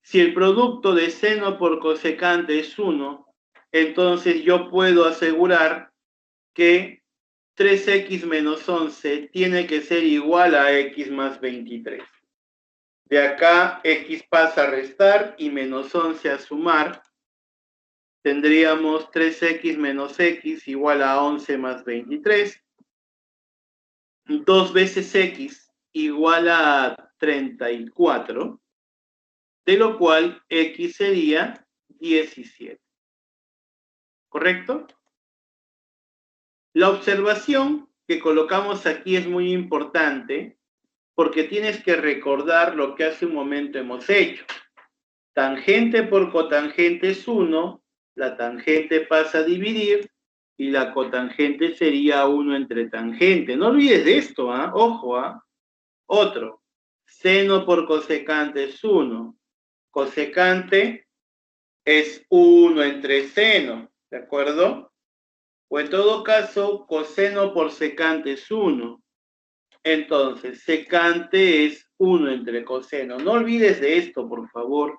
si el producto de seno por cosecante es 1, entonces yo puedo asegurar que 3x menos 11 tiene que ser igual a x más 23. De acá x pasa a restar y menos 11 a sumar. Tendríamos 3x menos x igual a 11 más 23. 2 veces x igual a 34, de lo cual x sería 17. ¿Correcto? La observación que colocamos aquí es muy importante porque tienes que recordar lo que hace un momento hemos hecho. Tangente por cotangente es 1, la tangente pasa a dividir y la cotangente sería 1 entre tangente. No olvides de esto, ¿ah? Ojo, ¿ah? Otro, seno por cosecante es 1, cosecante es 1 entre seno, ¿de acuerdo? O en todo caso, coseno por secante es 1. Entonces, secante es 1 entre coseno. No olvides de esto, por favor.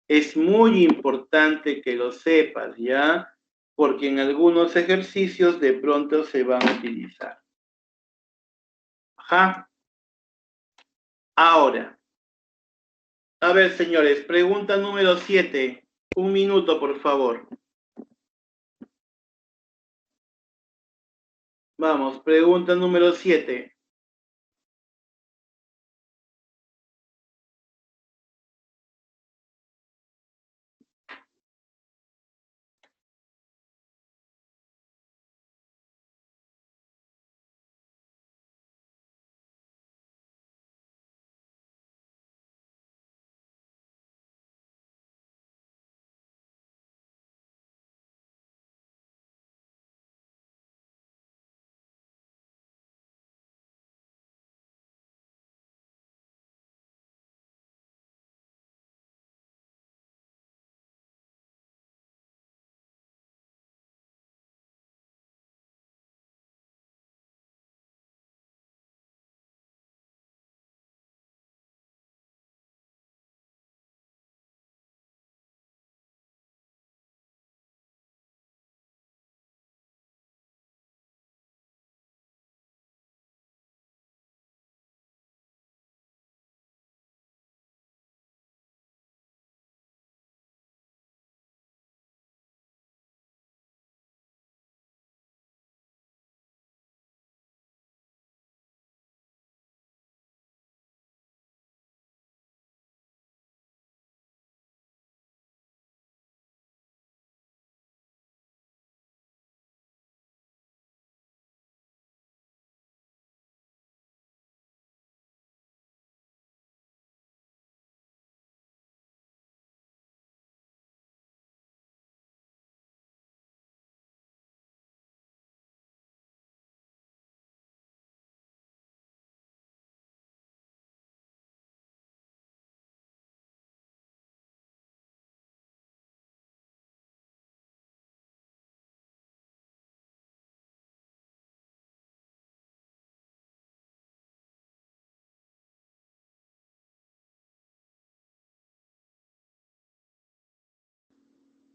Es muy importante que lo sepas, ¿ya? Porque en algunos ejercicios de pronto se van a utilizar. Ajá. Ahora, a ver, señores, pregunta número 7. 1 minuto, por favor. Vamos, pregunta número 7.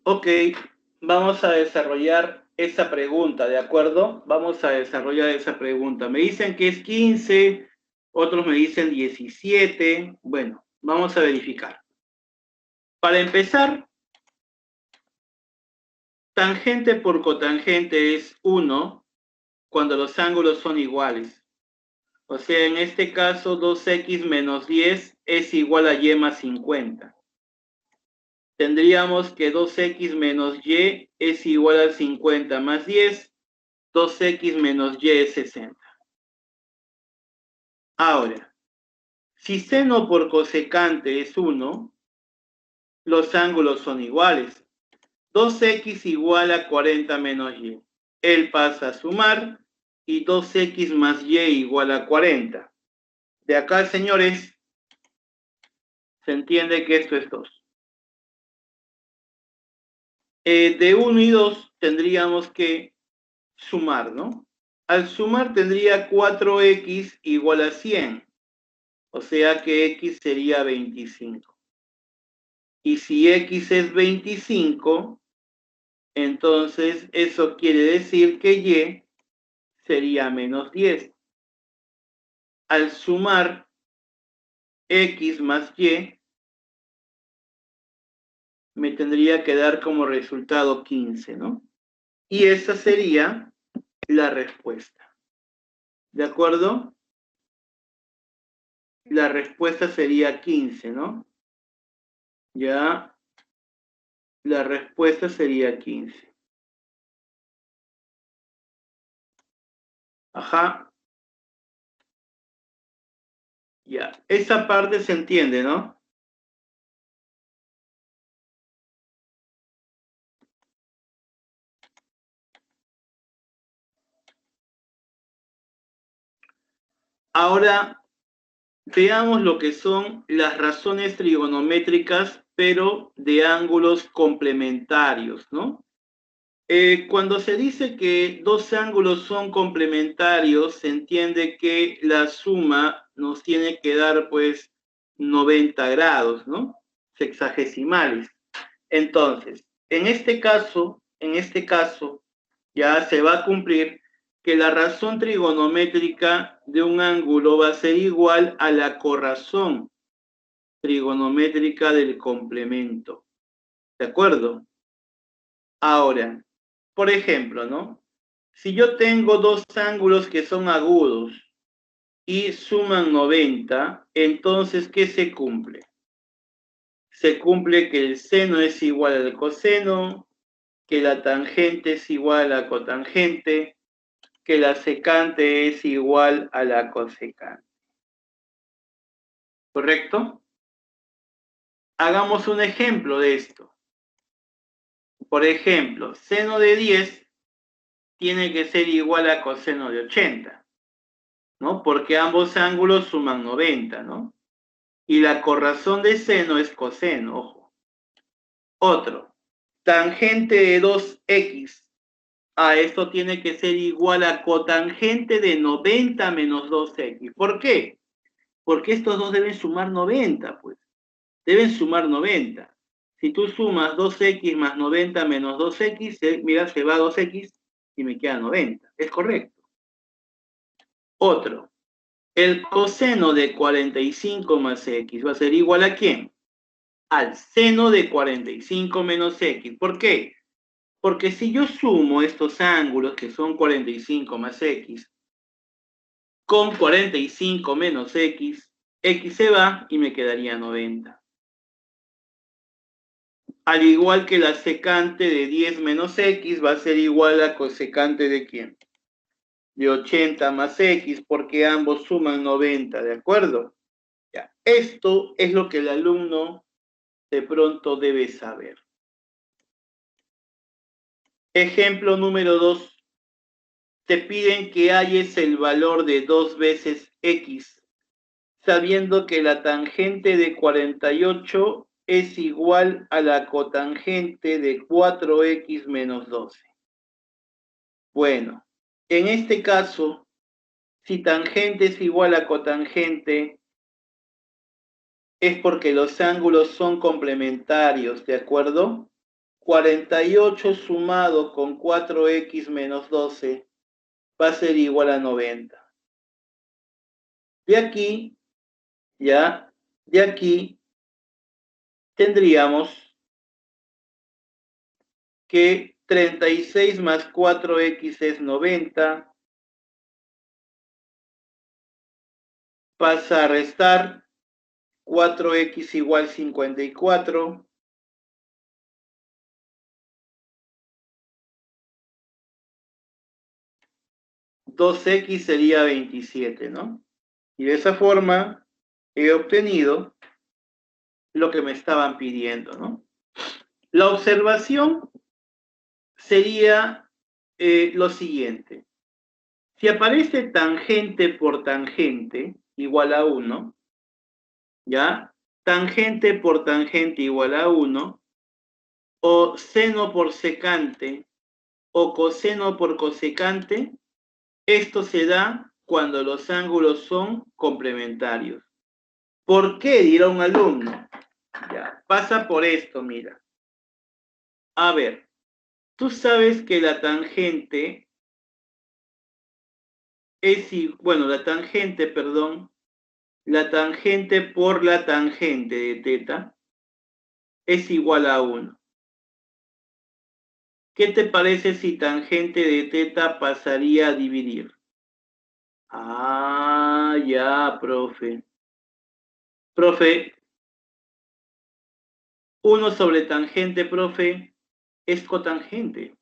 Ok, vamos a desarrollar esa pregunta, ¿de acuerdo? Vamos a desarrollar esa pregunta. Me dicen que es 15, otros me dicen 17. Bueno, vamos a verificar. Para empezar, tangente por cotangente es 1 cuando los ángulos son iguales. O sea, en este caso, 2x menos 10 es igual a y más 50. Tendríamos que 2x menos y es igual a 50 más 10. 2x menos y es 60. Ahora, si seno por cosecante es 1, los ángulos son iguales. 2x igual a 40 menos y. Él pasa a sumar y 2x más y igual a 40. De acá, señores, se entiende que esto es 2. De 1 y 2 tendríamos que sumar, ¿no? Al sumar tendría 4x igual a 100. O sea que x sería 25. Y si x es 25, entonces eso quiere decir que y sería menos 10. Al sumar x más y, me tendría que dar como resultado 15, ¿no? Y esa sería la respuesta. ¿De acuerdo? La respuesta sería 15, ¿no? Ya, la respuesta sería 15. Ajá. Ya, esa parte se entiende, ¿no? Ahora veamos lo que son las razones trigonométricas, pero de ángulos complementarios, ¿no? Cuando se dice que dos ángulos son complementarios, se entiende que la suma nos tiene que dar, pues, 90 grados, ¿no? Sexagesimales. Entonces, en este caso, ya se va a cumplir que la razón trigonométrica de un ángulo va a ser igual a la corrazón trigonométrica del complemento. ¿De acuerdo? Ahora, por ejemplo, ¿no? Si yo tengo dos ángulos que son agudos y suman 90, entonces, ¿qué se cumple? Se cumple que el seno es igual al coseno, que la tangente es igual a la cotangente, que la secante es igual a la cosecante. ¿Correcto? Hagamos un ejemplo de esto. Por ejemplo, seno de 10 tiene que ser igual a coseno de 80, ¿no? Porque ambos ángulos suman 90, ¿no? Y la corrazón de seno es coseno, ojo. Otro, tangente de 2x. Esto tiene que ser igual a cotangente de 90 menos 2x. ¿Por qué? Porque estos dos deben sumar 90, pues. Deben sumar 90. Si tú sumas 2x más 90 menos 2x, mira, se va 2x y me queda 90. Es correcto. Otro. El coseno de 45 más x va a ser igual a ¿quién? Al seno de 45 menos x. ¿Por qué? Porque si yo sumo estos ángulos, que son 45 más x, con 45 menos x, x se va y me quedaría 90. Al igual que la secante de 10 menos x va a ser igual a cosecante de ¿quién? De 80 más x, porque ambos suman 90, ¿de acuerdo? Ya. Esto es lo que el alumno de pronto debe saber. Ejemplo número 2. Te piden que halles el valor de 2 veces x, sabiendo que la tangente de 48 es igual a la cotangente de 4x menos 12. Bueno, en este caso, si tangente es igual a cotangente, es porque los ángulos son complementarios, ¿de acuerdo? 48 sumado con 4x menos 12 va a ser igual a 90. De aquí, ya, de aquí tendríamos que 36 más 4x es 90. Pasa a restar 4x igual 54. Dos x sería 27, ¿no? Y de esa forma he obtenido lo que me estaban pidiendo, ¿no? La observación sería lo siguiente. Si aparece tangente por tangente igual a 1, ¿ya? Tangente por tangente igual a 1, o seno por secante, o coseno por cosecante, esto se da cuando los ángulos son complementarios. ¿Por qué? Dirá un alumno. Ya, pasa por esto, mira. A ver, tú sabes que la tangente la tangente, perdón, la tangente por la tangente de teta es igual a 1. ¿Qué te parece si tangente de teta pasaría a dividir? Ya, profe. Profe, 1 sobre tangente, profe, es cotangente.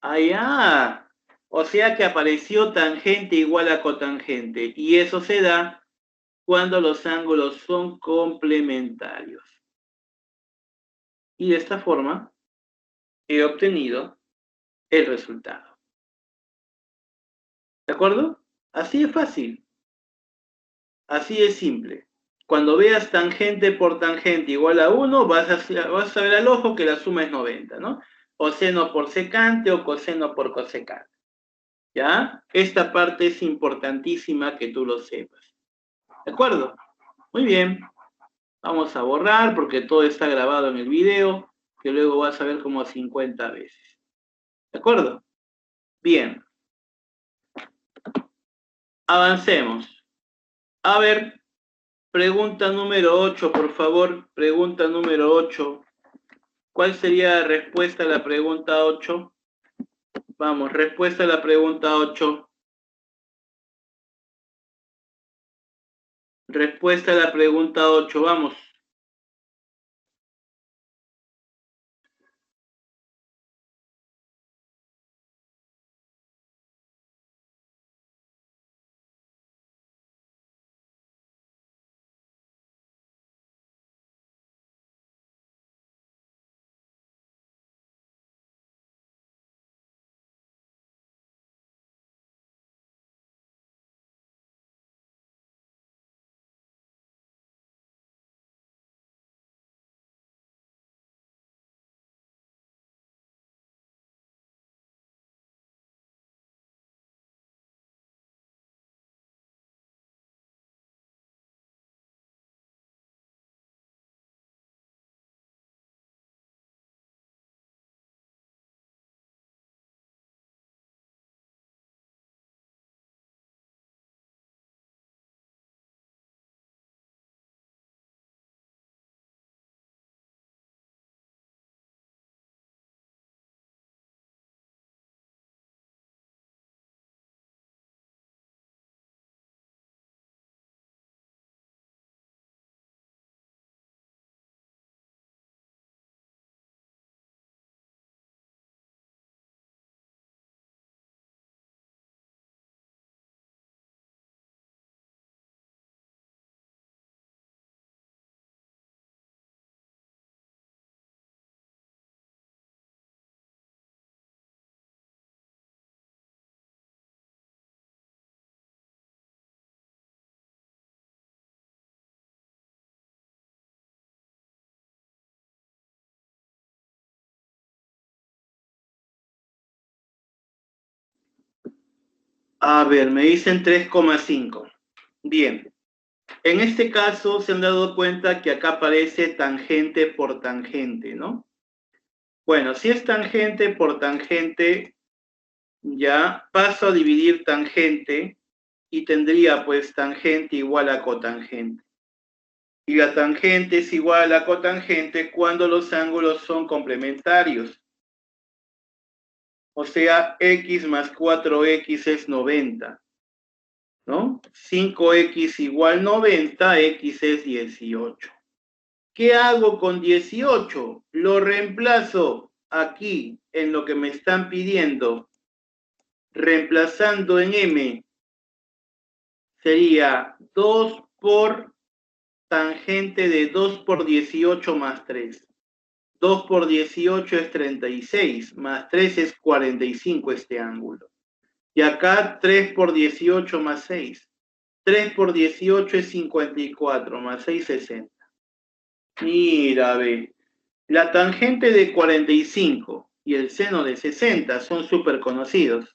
Ya. O sea que apareció tangente igual a cotangente. Y eso se da cuando los ángulos son complementarios. Y de esta forma he obtenido el resultado. ¿De acuerdo? Así es fácil. Así es simple. Cuando veas tangente por tangente igual a 1, vas a ver al ojo que la suma es 90, ¿no? o seno por secante o coseno por cosecante. ¿Ya? Esta parte es importantísima que tú lo sepas. ¿De acuerdo? Muy bien. Vamos a borrar porque todo está grabado en el video, que luego vas a ver como 50 veces. ¿De acuerdo? Bien. Avancemos. A ver, pregunta número 8, por favor. Pregunta número 8. ¿Cuál sería la respuesta a la pregunta 8? Vamos, respuesta a la pregunta 8. Respuesta a la pregunta 8, vamos. A ver, me dicen 3,5. Bien. En este caso se han dado cuenta que acá aparece tangente por tangente, ¿no? Bueno, si es tangente por tangente, ya paso a dividir tangente y tendría pues tangente igual a cotangente. Y la tangente es igual a cotangente cuando los ángulos son complementarios. O sea, x más 4x es 90. ¿No? 5x igual 90, x es 18. ¿Qué hago con 18? Lo reemplazo aquí en lo que me están pidiendo. Reemplazando en m sería 2 por tangente de 2 por 18 más 3. 2 por 18 es 36, más 3 es 45 este ángulo. Y acá 3 por 18 más 6. 3 por 18 es 54, más 6, 60. Mira, ve. La tangente de 45 y el seno de 60 son súper conocidos.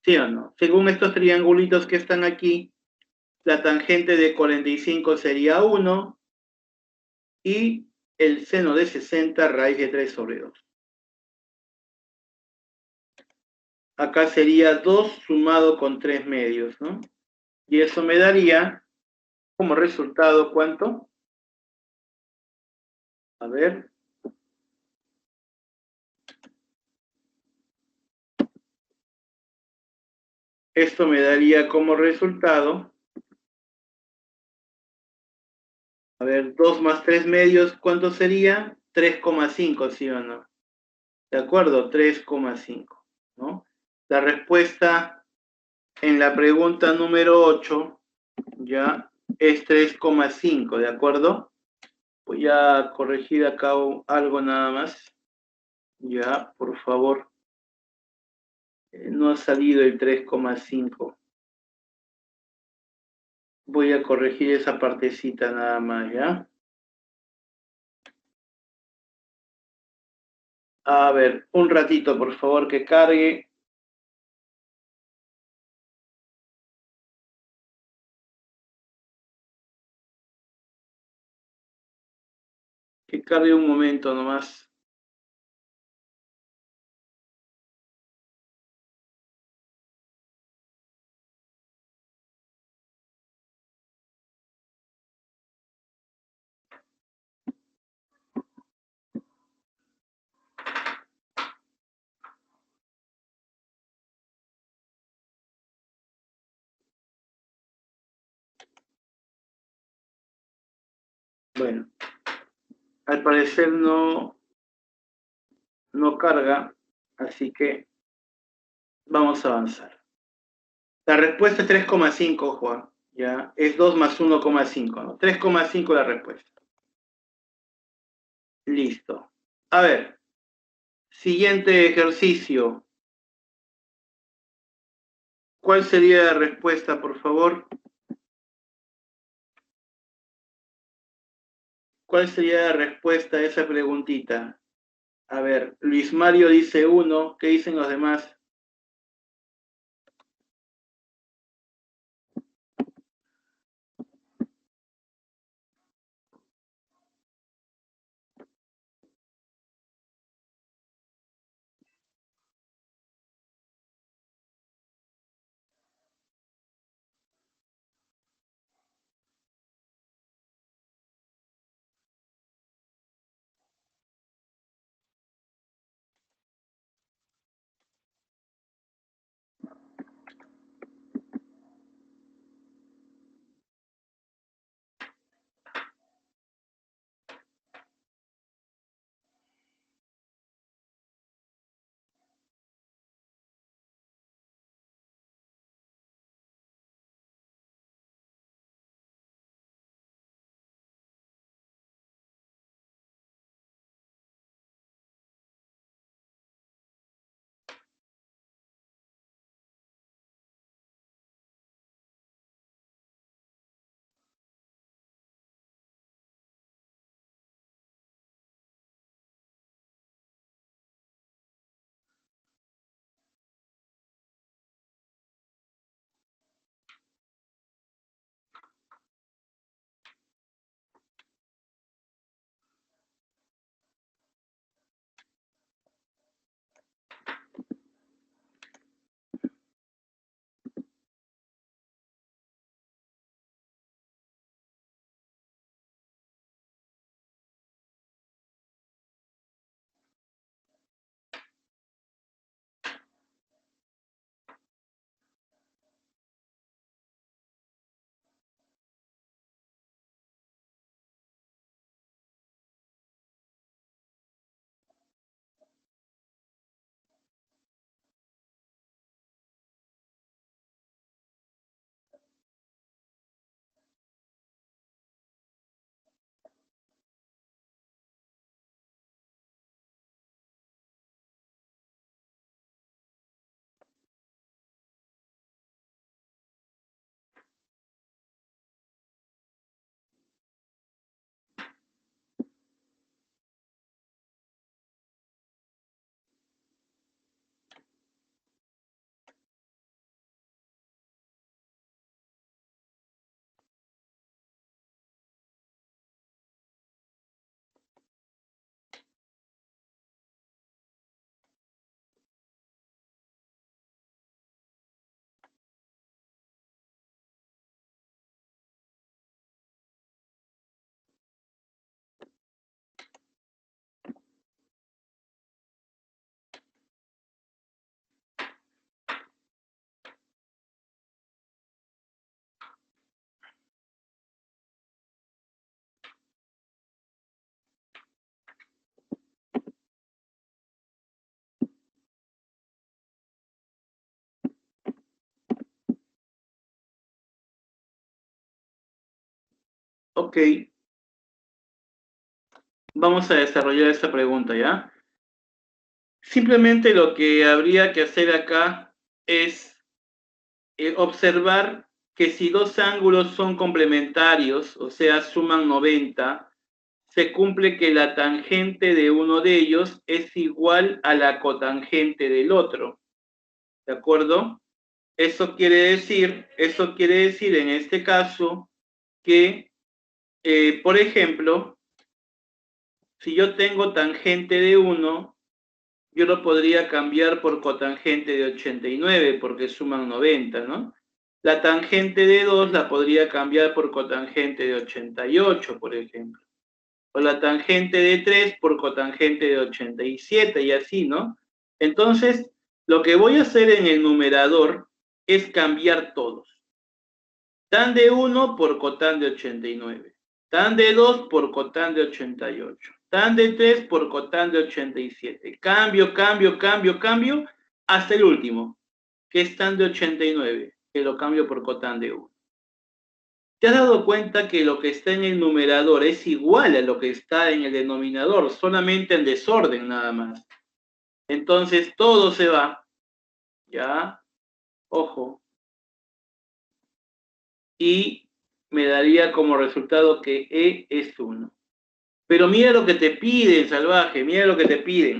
¿Sí o no? Según estos triangulitos que están aquí, la tangente de 45 sería 1 y el seno de 60 raíz de 3 sobre 2. Acá sería 2 sumado con 3 medios, ¿no? Y eso me daría como resultado, ¿cuánto? A ver. Esto me daría como resultado, a ver, 2 más 3 medios, ¿cuánto sería? 3,5, ¿sí o no? ¿De acuerdo? 3,5, ¿no? La respuesta en la pregunta número 8, ya, es 3,5, ¿de acuerdo? Voy a corregir acá algo nada más. Ya, por favor. No ha salido el 3,5. Voy a corregir esa partecita nada más, ¿ya? A ver, un ratito, por favor, que cargue. Que cargue un momento nomás. Bueno, al parecer no carga, así que vamos a avanzar. La respuesta es 3,5, Juan. Ya, es 2 más 1,5, ¿no? 3,5 la respuesta. Listo. A ver, siguiente ejercicio. ¿Cuál sería la respuesta, por favor? ¿Cuál sería la respuesta a esa preguntita? A ver, Luis Mario dice 1, ¿qué dicen los demás? Ok, vamos a desarrollar esta pregunta, ¿ya? Simplemente lo que habría que hacer acá es observar que si dos ángulos son complementarios, o sea, suman 90, se cumple que la tangente de uno de ellos es igual a la cotangente del otro. ¿De acuerdo? Eso quiere decir en este caso que, por ejemplo, si yo tengo tangente de 1, yo lo podría cambiar por cotangente de 89 porque suman 90, ¿no? La tangente de 2 la podría cambiar por cotangente de 88, por ejemplo. O la tangente de 3 por cotangente de 87 y así, ¿no? Entonces, lo que voy a hacer en el numerador es cambiar todos. Tan de 1 por cotán de 89. Tan de 2 por cotán de 88. Tan de 3 por cotán de 87. Cambio, hasta el último, que es tan de 89, que lo cambio por cotán de 1. ¿Te has dado cuenta que lo que está en el numerador es igual a lo que está en el denominador, solamente en desorden nada más? Entonces todo se va, ¿ya? Ojo. Y me daría como resultado que E es 1. Pero mira lo que te piden, salvaje, mira lo que te piden.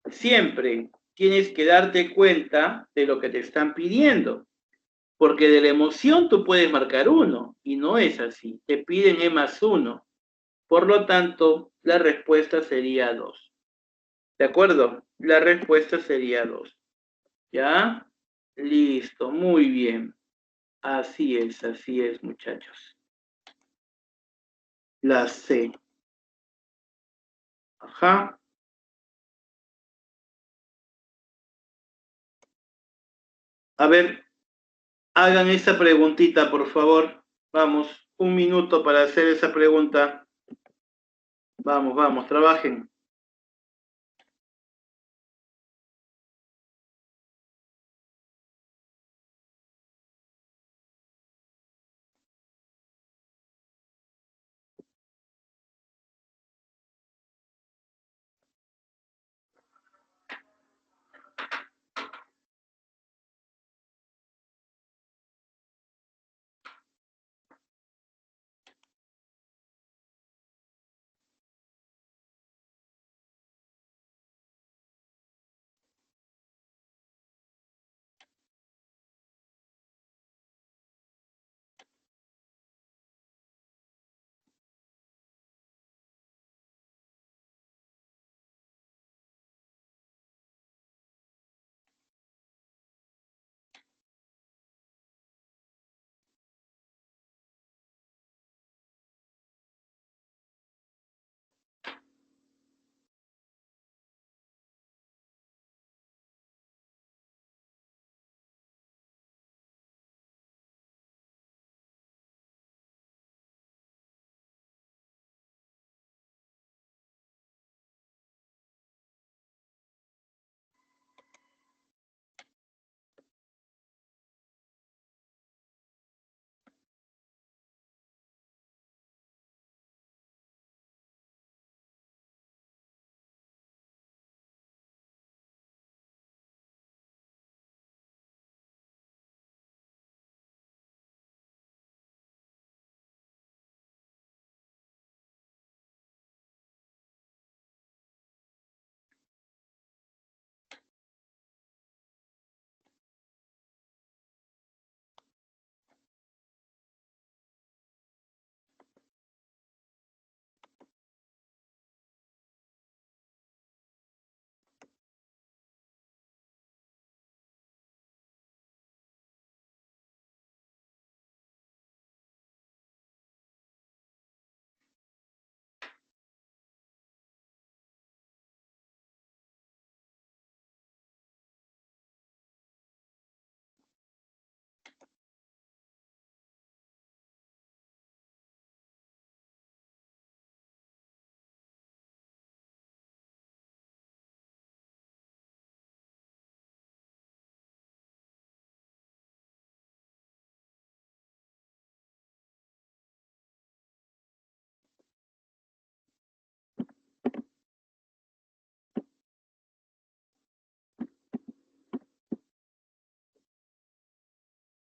Siempre tienes que darte cuenta de lo que te están pidiendo. Porque de la emoción tú puedes marcar 1 y no es así. Te piden E más 1. Por lo tanto, la respuesta sería 2. ¿De acuerdo? La respuesta sería 2. ¿Ya? Listo, muy bien. Así es, muchachos. La C. Ajá. A ver, hagan esa preguntita, por favor. Vamos, 1 minuto para hacer esa pregunta. Vamos, trabajen.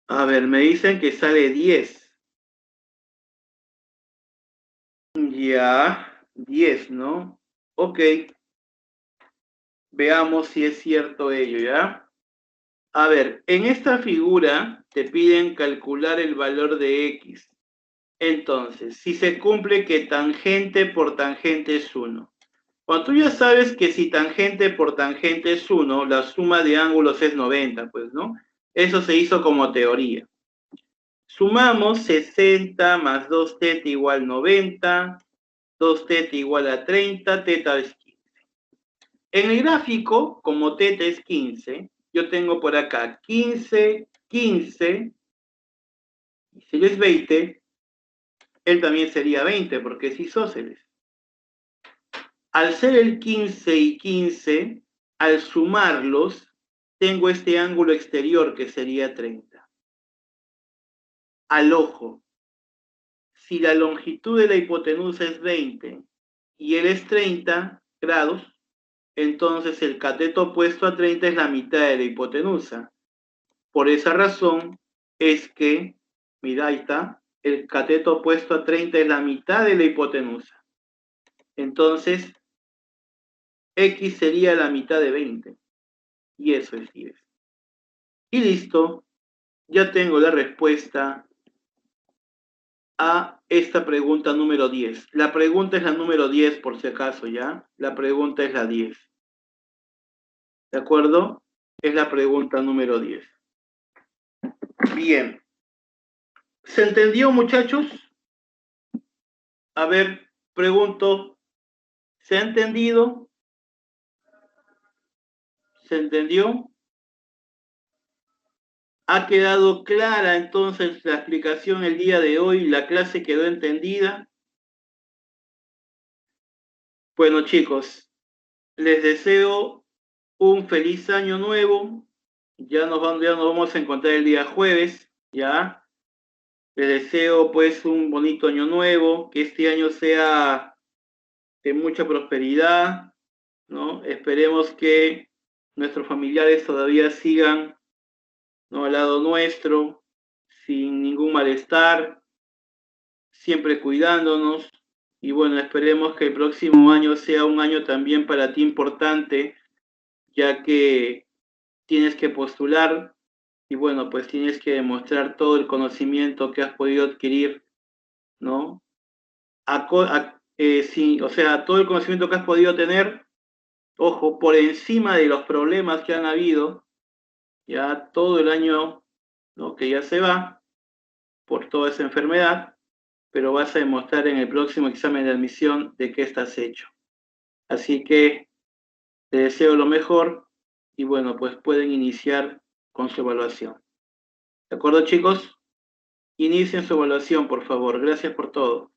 A ver, me dicen que sale 10. Ya, 10, ¿no? Ok, veamos si es cierto ello, ¿ya? A ver, en esta figura te piden calcular el valor de x. Entonces, si se cumple que tangente por tangente es 1. Cuando tú ya sabes que si tangente por tangente es 1, la suma de ángulos es 90, pues, ¿no? Eso se hizo como teoría. Sumamos 60 más 2 teta igual 90, 2 teta igual a 30, teta es 15. En el gráfico, como teta es 15, yo tengo por acá 15, 15, y si él es 20, él también sería 20, porque es isósceles. Al ser el 15 y 15, al sumarlos, tengo este ángulo exterior que sería 30. Al ojo, si la longitud de la hipotenusa es 20 y él es 30 grados, entonces el cateto opuesto a 30 es la mitad de la hipotenusa. Por esa razón es que, mira, ahí está, el cateto opuesto a 30 es la mitad de la hipotenusa. Entonces, x sería la mitad de 20. Y eso es 10. Y listo, ya tengo la respuesta a esta pregunta número 10. La pregunta es la número 10 por si acaso, ¿ya? La pregunta es la 10. ¿De acuerdo? Es la pregunta número 10. Bien. ¿Se entendió, muchachos? A ver, pregunto, ¿se ha entendido? ¿Se entendió? ¿Ha quedado clara entonces la explicación el día de hoy? ¿La clase quedó entendida? Bueno, chicos, les deseo un feliz año nuevo. Ya nos vamos a encontrar el día jueves, ¿ya? Les deseo pues un bonito año nuevo, que este año sea de mucha prosperidad, ¿no? Esperemos que nuestros familiares todavía sigan, ¿no?, al lado nuestro, sin ningún malestar, siempre cuidándonos. Y bueno, esperemos que el próximo año sea un año también para ti importante, ya que tienes que postular y bueno, pues tienes que demostrar todo el conocimiento que has podido adquirir, ¿no? Sí, o sea, todo el conocimiento que has podido tener, ojo, por encima de los problemas que han habido, ya todo el año, ¿no?, que ya se va por toda esa enfermedad, pero vas a demostrar en el próximo examen de admisión de qué estás hecho. Así que te deseo lo mejor y bueno, pues pueden iniciar con su evaluación. ¿De acuerdo, chicos? Inicien su evaluación, por favor. Gracias por todo.